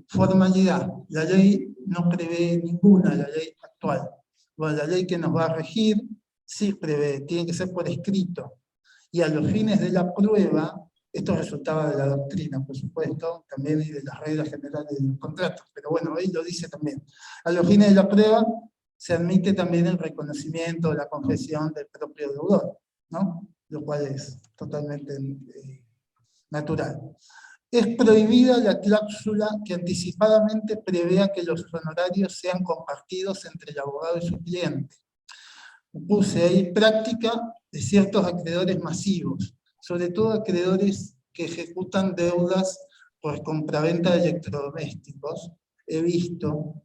Speaker 4: Formalidad. La ley no prevé ninguna, la ley actual. Bueno, la ley que nos va a regir sí prevé, tiene que ser por escrito. Y a los fines de la prueba, esto resultaba de la doctrina, por supuesto, también y de las reglas generales de los contratos, pero bueno, ahí lo dice también. A los fines de la prueba se admite también el reconocimiento, la confesión del propio deudor, ¿no? Lo cual es totalmente natural. Es prohibida la cláusula que anticipadamente prevea que los honorarios sean compartidos entre el abogado y su cliente. Puse ahí práctica de ciertos acreedores masivos, sobre todo acreedores que ejecutan deudas por compraventa de electrodomésticos. He visto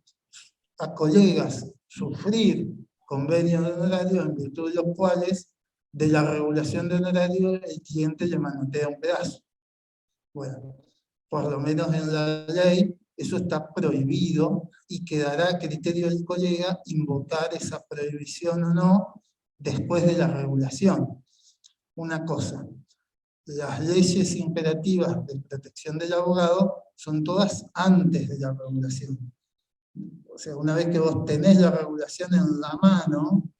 Speaker 4: a colegas sufrir convenios de honorario en virtud de los cuales de la regulación de honorario el cliente le manotea un pedazo. Bueno, por lo menos en la ley eso está prohibido y quedará a criterio del colega invocar esa prohibición o no después de la regulación. Una cosa, las leyes imperativas de protección del abogado son todas antes de la regulación. O sea, una vez que vos tenés la regulación en la mano,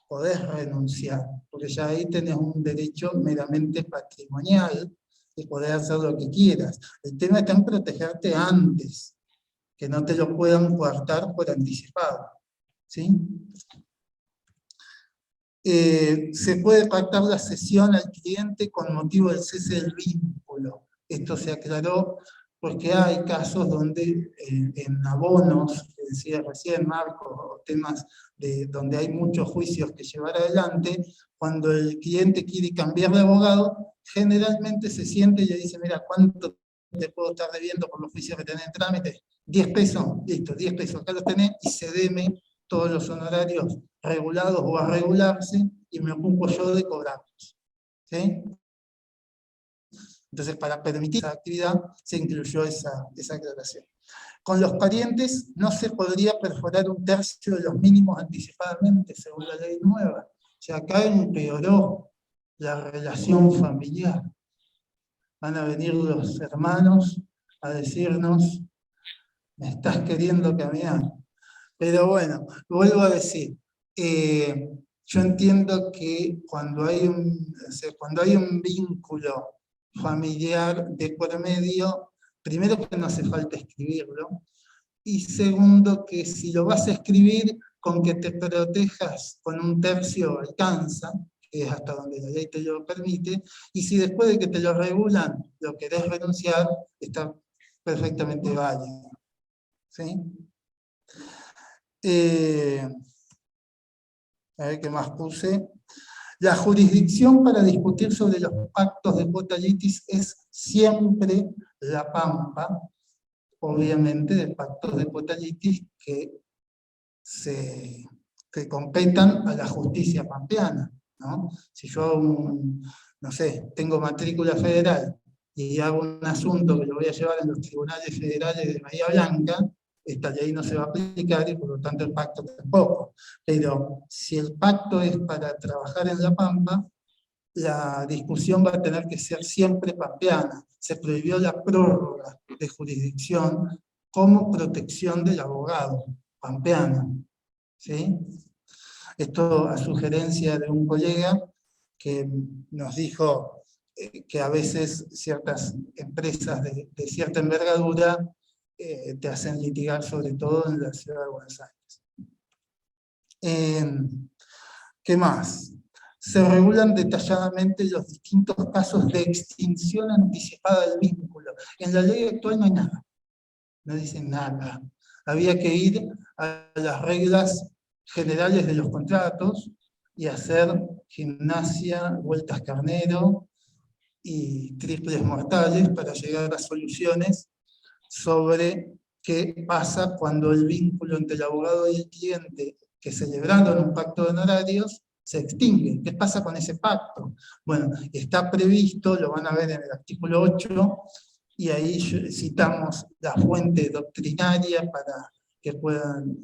Speaker 4: podés renunciar, porque ya ahí tenés un derecho meramente patrimonial y podés hacer lo que quieras. El tema está en protegerte antes, que no te lo puedan coartar por anticipado. ¿Sí? Se puede pactar la cesión al cliente con motivo del cese del vínculo. Esto se aclaró porque hay casos donde en abonos, que decía recién Marco, o temas donde hay muchos juicios que llevar adelante, cuando el cliente quiere cambiar de abogado, generalmente se siente y le dice, mira, ¿cuánto te puedo estar debiendo por los juicios que tenés en trámite? 10 pesos, listo, 10 pesos, acá los tenés y cedeme todos los honorarios regulados o a regularse y me ocupo yo de cobrarlos. ¿Sí? Entonces, para permitir esa actividad, se incluyó esa aclaración. Con los parientes no se podría perforar un tercio de los mínimos anticipadamente, según la ley nueva. O sea, acá empeoró la relación familiar. Van a venir los hermanos a decirnos, me estás queriendo cambiar. Pero bueno, vuelvo a decir, yo entiendo que cuando hay un vínculo familiar de por medio, primero que no hace falta escribirlo, y segundo que si lo vas a escribir, con que te protejas con un tercio alcanza, que es hasta donde la ley te lo permite, y si después de que te lo regulan lo querés renunciar, está perfectamente válido. ¿Sí? A ver qué más puse. La jurisdicción para discutir sobre los pactos de cuota litis es siempre la Pampa, obviamente de pactos de cuota litis que competan a la justicia pampeana, ¿no? Si yo, no sé, tengo matrícula federal y hago un asunto que lo voy a llevar en los tribunales federales de Bahía Blanca, esta ley no se va a aplicar y por lo tanto el pacto tampoco. Pero si el pacto es para trabajar en La Pampa, la discusión va a tener que ser siempre pampeana. Se prohibió la prórroga de jurisdicción como protección del abogado pampeano. ¿Sí? Esto a sugerencia de un colega que nos dijo que a veces ciertas empresas de cierta envergadura te hacen litigar, sobre todo en la ciudad de Buenos Aires. ¿Qué más? Se regulan detalladamente los distintos casos de extinción anticipada del vínculo. En la ley actual no hay nada, no dicen nada. Había que ir a las reglas generales de los contratos y hacer gimnasia, vueltas carnero y triples mortales para llegar a soluciones sobre qué pasa cuando el vínculo entre el abogado y el cliente que celebraron un pacto de honorarios se extingue. ¿Qué pasa con ese pacto? Bueno, está previsto, lo van a ver en el artículo 8, y ahí citamos la fuente doctrinaria para que puedan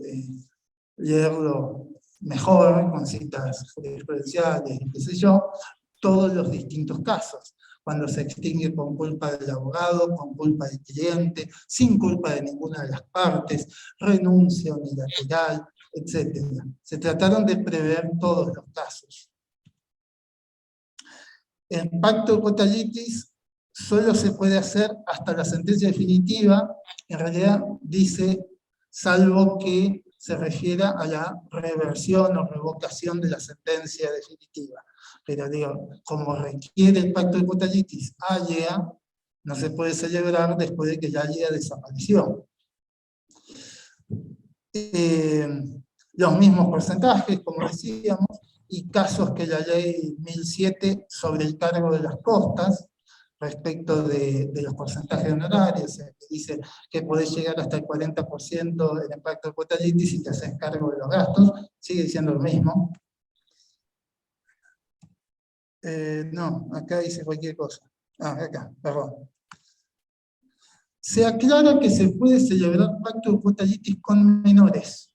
Speaker 4: leerlo mejor, con citas jurisprudenciales, qué sé yo, todos los distintos casos. Cuando se extingue por culpa del abogado, con culpa del cliente, sin culpa de ninguna de las partes, renuncia unilateral, etc. Se trataron de prever todos los casos. El pacto de cuota litis solo se puede hacer hasta la sentencia definitiva, en realidad dice, salvo que se refiera a la reversión o revocación de la sentencia definitiva. Pero digo, como requiere el pacto de cuota litis ALEA, no se puede celebrar después de que ya ALEA desapareció. Los mismos porcentajes, como decíamos, y casos que la ley 1007 sobre el cargo de las costas, respecto de los porcentajes honorarios, que dice que podés llegar hasta el 40% en el pacto de cuota litis si te haces cargo de los gastos, sigue diciendo lo mismo. No, acá dice cualquier cosa. Ah, acá, perdón. Se aclara que se puede celebrar pacto de cuota litis con menores,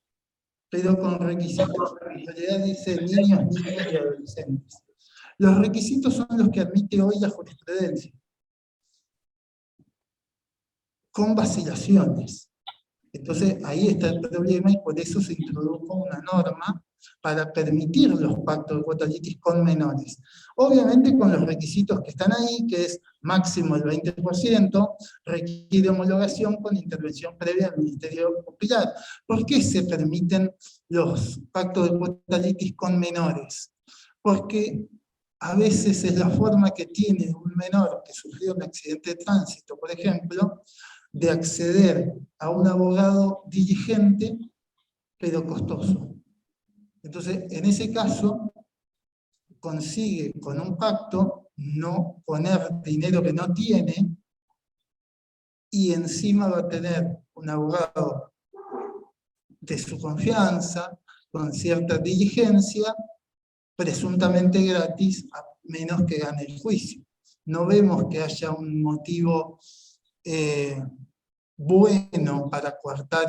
Speaker 4: pero con requisitos. En realidad dice niños, niñas y adolescentes. Los requisitos son los que admite hoy la jurisprudencia, con vacilaciones. Entonces ahí está el problema y por eso se introdujo una norma para permitir los pactos de cuota litis con menores. Obviamente con los requisitos que están ahí, que es máximo el 20%, requiere homologación con intervención previa del Ministerio Popular. ¿Por qué se permiten los pactos de cuota litis con menores? Porque a veces es la forma que tiene un menor que sufrió un accidente de tránsito, por ejemplo, de acceder a un abogado diligente, pero costoso. Entonces, en ese caso, consigue con un pacto no poner dinero que no tiene y encima va a tener un abogado de su confianza, con cierta diligencia, presuntamente gratis, a menos que gane el juicio. No vemos que haya un motivo bueno para coartar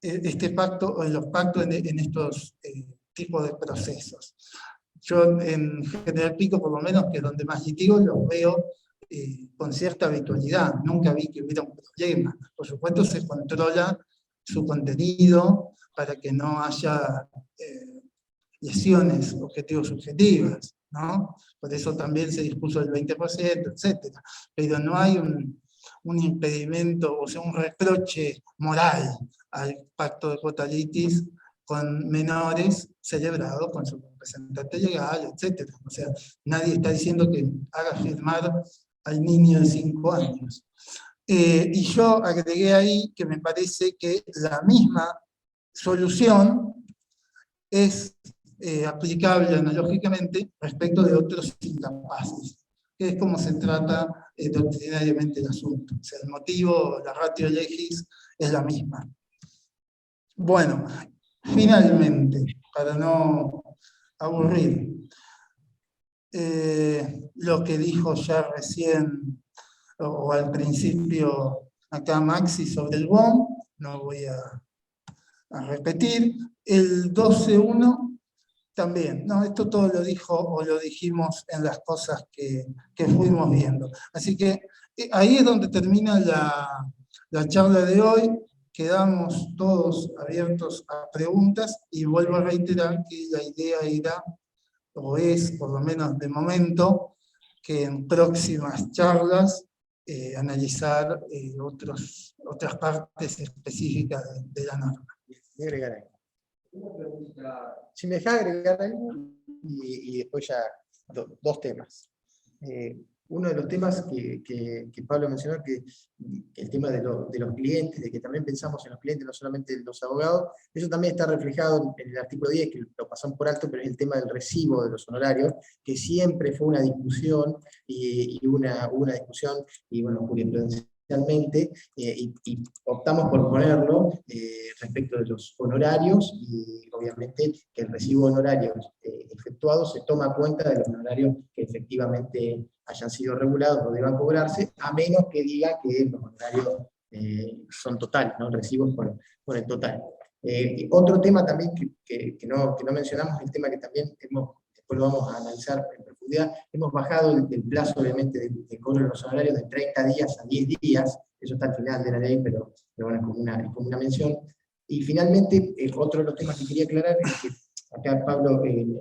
Speaker 4: este pacto o los pactos en estos tipos de procesos. Yo en General Pico, por lo menos, que es donde más litigo, los veo con cierta habitualidad. Nunca vi que hubiera un problema. Por supuesto, se controla su contenido para que no haya lesiones objetivos subjetivas, ¿no? Por eso también se dispuso el 20%, etc. Pero no hay un impedimento, o sea, un reproche moral al pacto de cuota litis con menores celebrado con su representante legal, etc. O sea, nadie está diciendo que haga firmar al niño de 5 años. Y yo agregué ahí que me parece que la misma solución es aplicable analógicamente respecto de otros incapaces, que es como se trata doctrinariamente el asunto. O sea, el motivo, la ratio legis es la misma. Bueno, finalmente, para no aburrir, lo que dijo ya recién o al principio acá Maxi sobre el BOM, no voy a repetir. El 12.1 también, no, esto todo lo dijo o lo dijimos en las cosas que fuimos viendo. Así que ahí es donde termina la charla de hoy. Quedamos todos abiertos a preguntas y vuelvo a reiterar que la idea era, o es, por lo menos de momento, que en próximas charlas analizar otras partes específicas de la norma.
Speaker 2: Voy a agregar ahí. Si me dejas agregar ahí, y después ya dos temas. Uno de los temas que Pablo mencionó, que el tema de los clientes, de que también pensamos en los clientes, no solamente en los abogados, eso también está reflejado en el artículo 10, que lo pasamos por alto, pero es el tema del recibo de los honorarios, que siempre fue una discusión, y una discusión, y bueno, jurisprudencialmente, y optamos por ponerlo respecto de los honorarios, y obviamente que el recibo de honorarios efectuado se toma cuenta de los honorarios que efectivamente hayan sido regulados o deban cobrarse, a menos que diga que los honorarios son totales, ¿no? Recibos por el total. Otro tema también que no mencionamos, el tema que también después lo vamos a analizar en profundidad, hemos bajado el plazo obviamente de cobro de los honorarios de 30 días a 10 días, eso está al final de la ley, pero bueno, es como una mención. Y finalmente, otro de los temas que quería aclarar es que acá Pablo en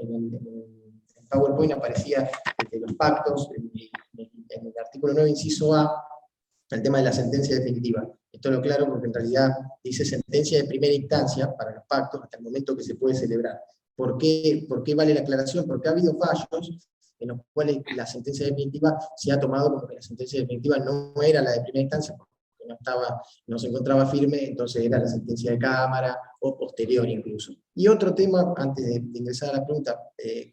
Speaker 2: PowerPoint aparecía de los pactos, en el artículo 9, inciso A, el tema de la sentencia definitiva. Esto lo claro porque en realidad dice sentencia de primera instancia para los pactos hasta el momento que se puede celebrar. ¿Por qué vale la aclaración? Porque ha habido fallos en los cuales la sentencia definitiva se ha tomado como que la sentencia definitiva no era la de primera instancia, porque no se encontraba firme, entonces era la sentencia de cámara, o posterior incluso. Y otro tema, antes de ingresar a la pregunta,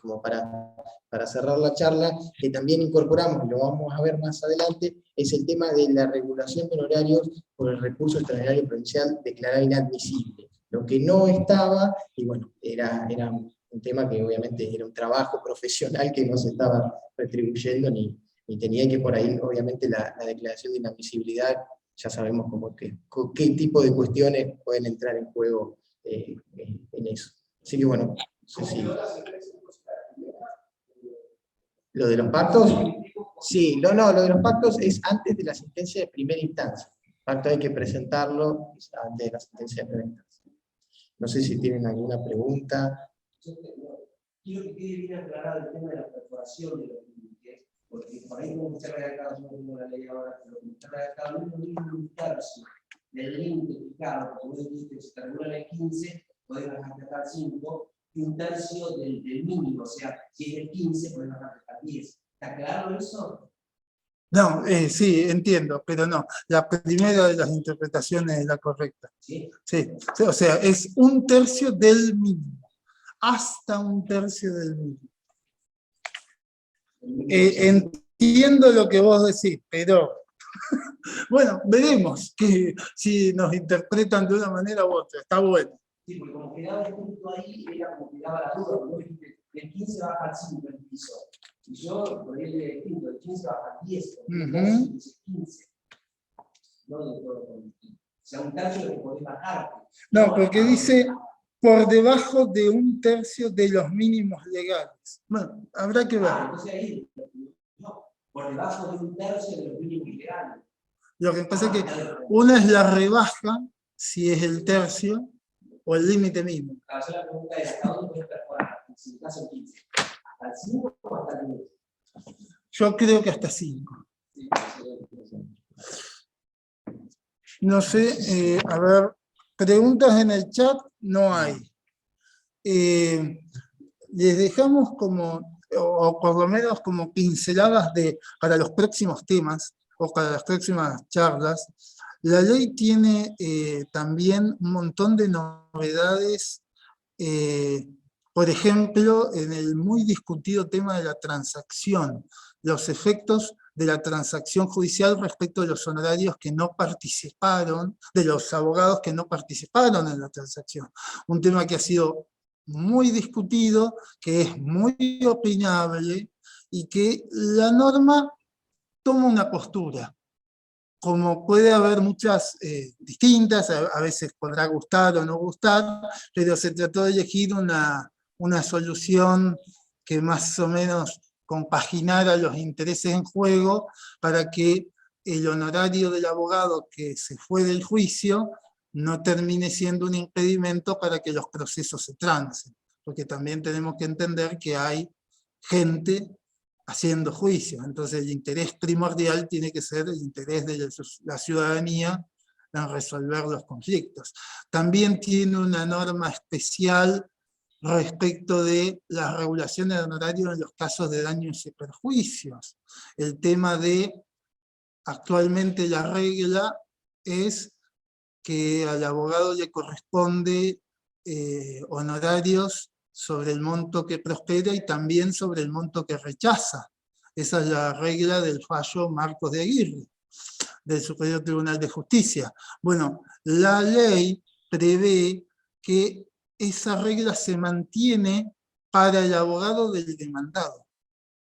Speaker 2: como para cerrar la charla, que también incorporamos, y lo vamos a ver más adelante, es el tema de la regulación de honorarios por el recurso extraordinario provincial declarado inadmisible. Lo que no estaba, y bueno, era un tema que obviamente era un trabajo profesional que no se estaba retribuyendo ni y tenía que por ahí, obviamente, la declaración de inadmisibilidad, ya sabemos como que, qué tipo de cuestiones pueden entrar en juego en eso. Así que bueno, no sé si... ¿Lo de los pactos? Sí, no, lo de los pactos es antes de la sentencia de primera instancia. El pacto hay que presentarlo antes de la sentencia de primera instancia. No sé si tienen alguna pregunta.
Speaker 5: Quiero que quede bien aclarado el tema de la perforación de los límites, porque por ahí como está redactado, no tengo la ley ahora, pero como está redactado, no es lo mismo un tercio del límite fijado, como vos dijiste, si termina en el 15, podés bajarte hasta el 5, y un tercio del mínimo, o sea, si es el 15, podés bajarte hasta el 10. ¿Está claro eso?
Speaker 4: No, sí, entiendo, pero no. La primera de las interpretaciones es la correcta.
Speaker 5: ¿Sí?
Speaker 4: Sí, o sea, es un tercio del mínimo, hasta un tercio del mínimo. Entiendo lo que vos decís, pero bueno, veremos que, si nos interpretan de una manera u otra. Está bueno.
Speaker 5: Sí, porque como quedaba el punto ahí, era como quedaba la duda, ¿no? El 15 baja al 5 el piso. Y yo, por ahí le distinto, el 15 baja al 10, el 15. No de todo con o sea, un tercio que podés bajar.
Speaker 4: No, porque dice por debajo de un tercio de los mínimos legales. Bueno, habrá que ver.
Speaker 5: Entonces ahí, no, por debajo de un tercio de los mínimos legales.
Speaker 4: Lo que pasa es que una es la rebaja, si es el tercio, o el límite mínimo.
Speaker 5: Claro, yo la pregunta era, ¿hasta dónde puedes perforar? Si el caso 15, ¿hasta el 5 o hasta el 10?
Speaker 4: Yo creo que hasta 5.
Speaker 5: Sí,
Speaker 4: No sé, a ver, preguntas en el chat no hay. Les dejamos como, o por lo menos como pinceladas para los próximos temas, o para las próximas charlas. La ley tiene también un montón de novedades, por ejemplo, en el muy discutido tema de la transacción, los efectos de la transacción judicial respecto de los honorarios que no participaron, de los abogados que no participaron en la transacción. Un tema que ha sido muy discutido, que es muy opinable y que la norma toma una postura. Como puede haber muchas distintas, a veces podrá gustar o no gustar, pero se trató de elegir una solución que más o menos compaginara los intereses en juego para que el honorario del abogado que se fue del juicio no termine siendo un impedimento para que los procesos se trancen. Porque también tenemos que entender que hay gente haciendo juicios. Entonces el interés primordial tiene que ser el interés de la ciudadanía en resolver los conflictos. También tiene una norma especial respecto de las regulaciones de honorarios en los casos de daños y perjuicios. El tema de, actualmente la regla es que al abogado le corresponde honorarios sobre el monto que prospera y también sobre el monto que rechaza. Esa es la regla del fallo Marcos de Aguirre, del Superior Tribunal de Justicia. Bueno, la ley prevé que esa regla se mantiene para el abogado del demandado,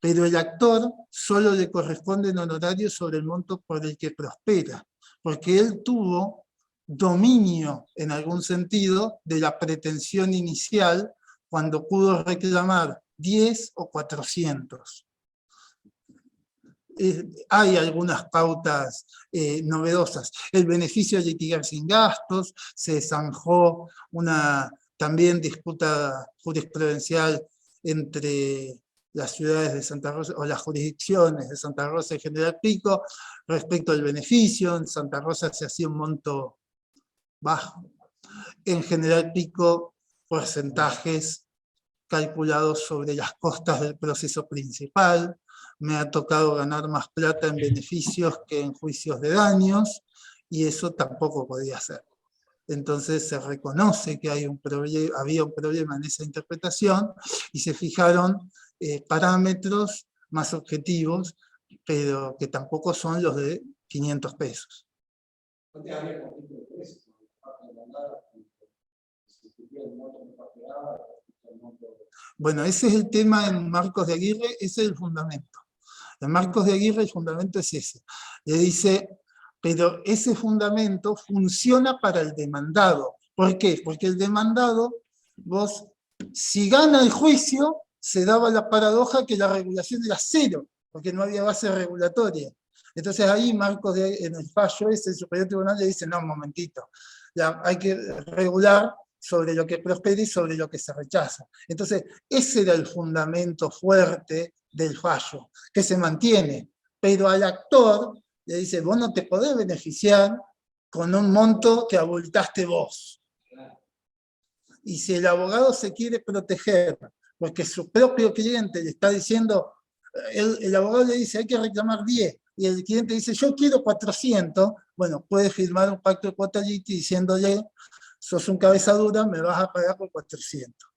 Speaker 4: pero el actor solo le corresponden honorarios sobre el monto por el que prospera, porque él tuvo dominio, en algún sentido, de la pretensión inicial cuando pudo reclamar 10 o 400. Hay algunas pautas novedosas. El beneficio de litigar sin gastos, se zanjó una también disputa jurisprudencial entre las ciudades de Santa Rosa, o las jurisdicciones de Santa Rosa y General Pico, respecto al beneficio. En Santa Rosa se hacía un monto bajo. En General Pico, porcentajes calculados sobre las costas del proceso principal. Me ha tocado ganar más plata en beneficios que en juicios de daños, y eso tampoco podía ser. Entonces se reconoce que había un problema en esa interpretación, y se fijaron parámetros más objetivos, pero que tampoco son los de 500 pesos. Bueno, ese es el tema en Marcos de Aguirre, ese es el fundamento. De Marcos de Aguirre el fundamento es ese. Le dice, pero ese fundamento funciona para el demandado. ¿Por qué? Porque el demandado, vos, si gana el juicio, se daba la paradoja que la regulación era cero, porque no había base regulatoria. Entonces ahí Marcos en el fallo ese, el Superior Tribunal le dice, no, un momentito, hay que regular sobre lo que prospera y sobre lo que se rechaza. Entonces, ese era el fundamento fuerte del fallo, que se mantiene, pero al actor le dice, vos no te podés beneficiar con un monto que abultaste vos. Y si el abogado se quiere proteger, porque su propio cliente le está diciendo, el abogado le dice, hay que reclamar 10, y el cliente dice, yo quiero 400, bueno, puede firmar un pacto de quotality diciéndole, sos un cabeza dura, me vas a pagar por 400.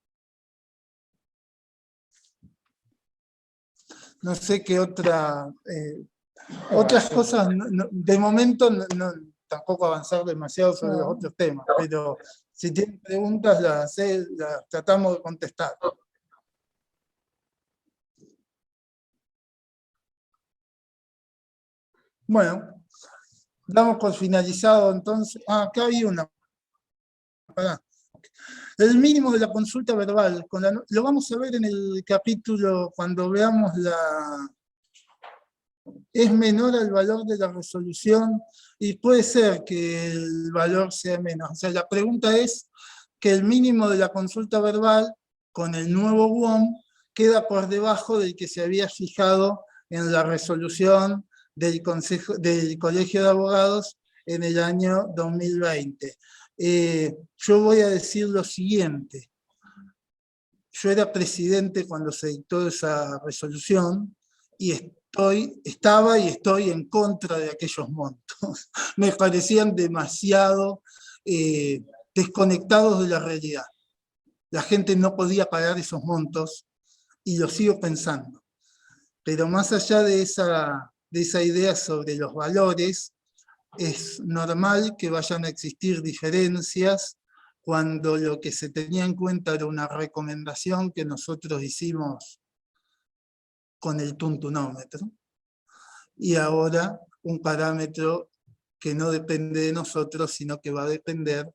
Speaker 4: No sé qué otras cosas, de momento tampoco avanzar demasiado sobre los otros temas, pero si tienen preguntas las tratamos de contestar. Bueno, damos por finalizado entonces. Acá hay una. Pará. El mínimo de la consulta verbal, lo vamos a ver en el capítulo cuando veamos es menor al valor de la resolución y puede ser que el valor sea menos. O sea, la pregunta es que el mínimo de la consulta verbal con el nuevo WOM queda por debajo del que se había fijado en la resolución del Colegio de Abogados en el año 2020. Yo voy a decir lo siguiente. Yo era presidente cuando se dictó esa resolución y estaba y estoy en contra de aquellos montos. Me parecían demasiado desconectados de la realidad. La gente no podía pagar esos montos y lo sigo pensando. Pero más allá de esa idea sobre los valores, es normal que vayan a existir diferencias cuando lo que se tenía en cuenta era una recomendación que nosotros hicimos con el tuntunómetro, y ahora un parámetro que no depende de nosotros, sino que va a depender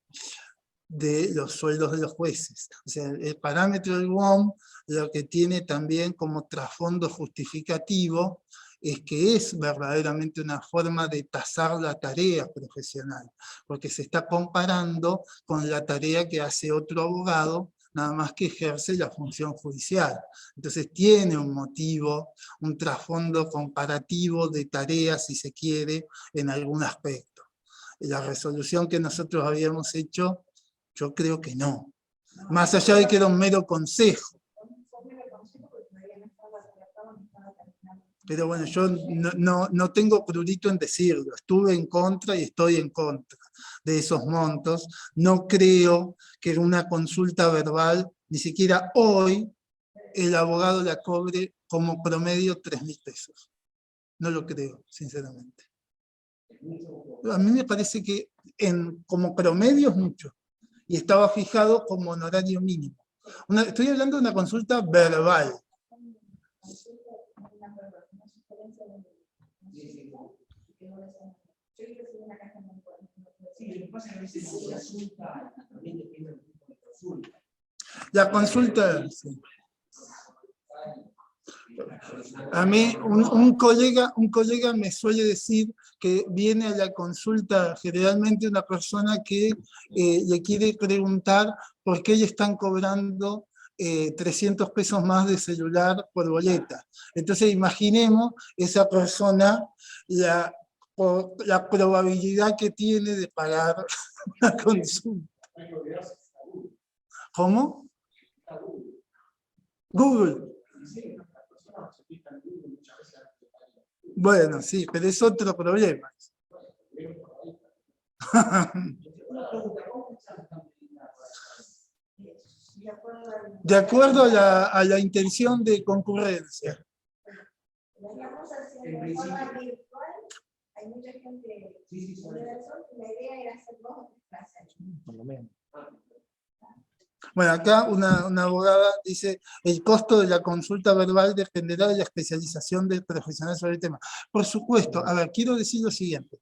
Speaker 4: de los sueldos de los jueces. O sea, el parámetro del WOM lo que tiene también como trasfondo justificativo es que es verdaderamente una forma de tasar la tarea profesional, porque se está comparando con la tarea que hace otro abogado, nada más que ejerce la función judicial. Entonces tiene un motivo, un trasfondo comparativo de tareas, si se quiere, en algún aspecto. La resolución que nosotros habíamos hecho, yo creo que no. Más allá de que era un mero consejo. Pero bueno, yo no tengo prurito en decirlo. Estuve en contra y estoy en contra de esos montos. No creo que una consulta verbal, ni siquiera hoy, el abogado la cobre como promedio 3.000 pesos. No lo creo, sinceramente. A mí me parece que como promedio es mucho. Y estaba fijado como honorario mínimo. Estoy hablando de una consulta verbal. La consulta... Sí. A mí un colega me suele decir que viene a la consulta generalmente una persona que le quiere preguntar por qué le están cobrando 300 pesos más de celular por boleta. Entonces imaginemos esa persona la probabilidad que tiene de pagar la consulta. ¿Cómo? Google. Bueno, sí, pero es otro problema. De acuerdo a la intención de concurrencia. Hay mucha gente la idea era hacer 2 o 3 clases. Por lo menos. Bueno, acá una abogada dice, el costo de la consulta verbal dependerá de la especialización del profesional sobre el tema. Por supuesto, a ver, quiero decir lo siguiente.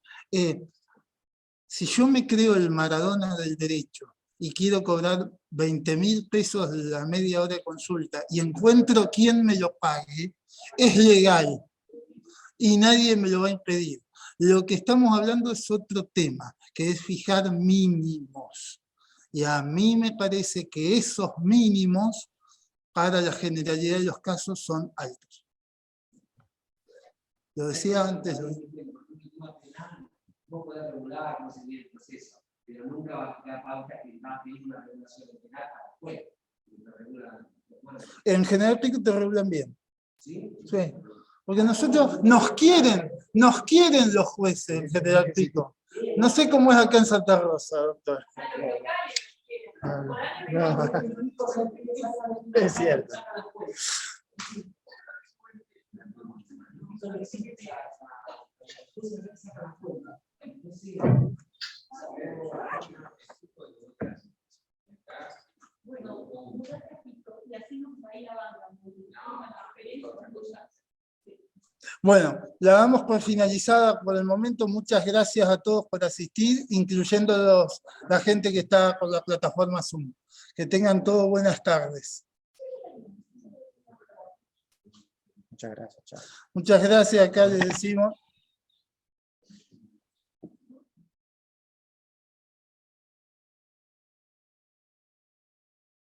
Speaker 4: Si yo me creo el Maradona del derecho y quiero cobrar 20.000 pesos la media hora de consulta y encuentro quien me lo pague, es legal y nadie me lo va a impedir. Lo que estamos hablando es otro tema, que es fijar mínimos. Y a mí me parece que esos mínimos, para la generalidad de los casos, son altos. Lo decía antes.
Speaker 5: Vos podés regular, no sé bien el proceso, pero nunca vas a quedar pauta que va a pedir una regulación de penal para después.
Speaker 4: En General Pico te regulan bien.
Speaker 5: ¿Sí?
Speaker 4: Sí. Porque nosotros nos quieren los jueces en General Pico. No sé cómo es acá en Santa Rosa, doctor.
Speaker 2: No, es cierto.
Speaker 3: Bueno, y así nos va a ir
Speaker 4: Bueno, la damos por finalizada por el momento. Muchas gracias a todos por asistir, incluyendo la gente que está por la plataforma Zoom. Que tengan todos buenas tardes.
Speaker 2: Muchas gracias. Chao.
Speaker 4: Muchas gracias, acá les decimos.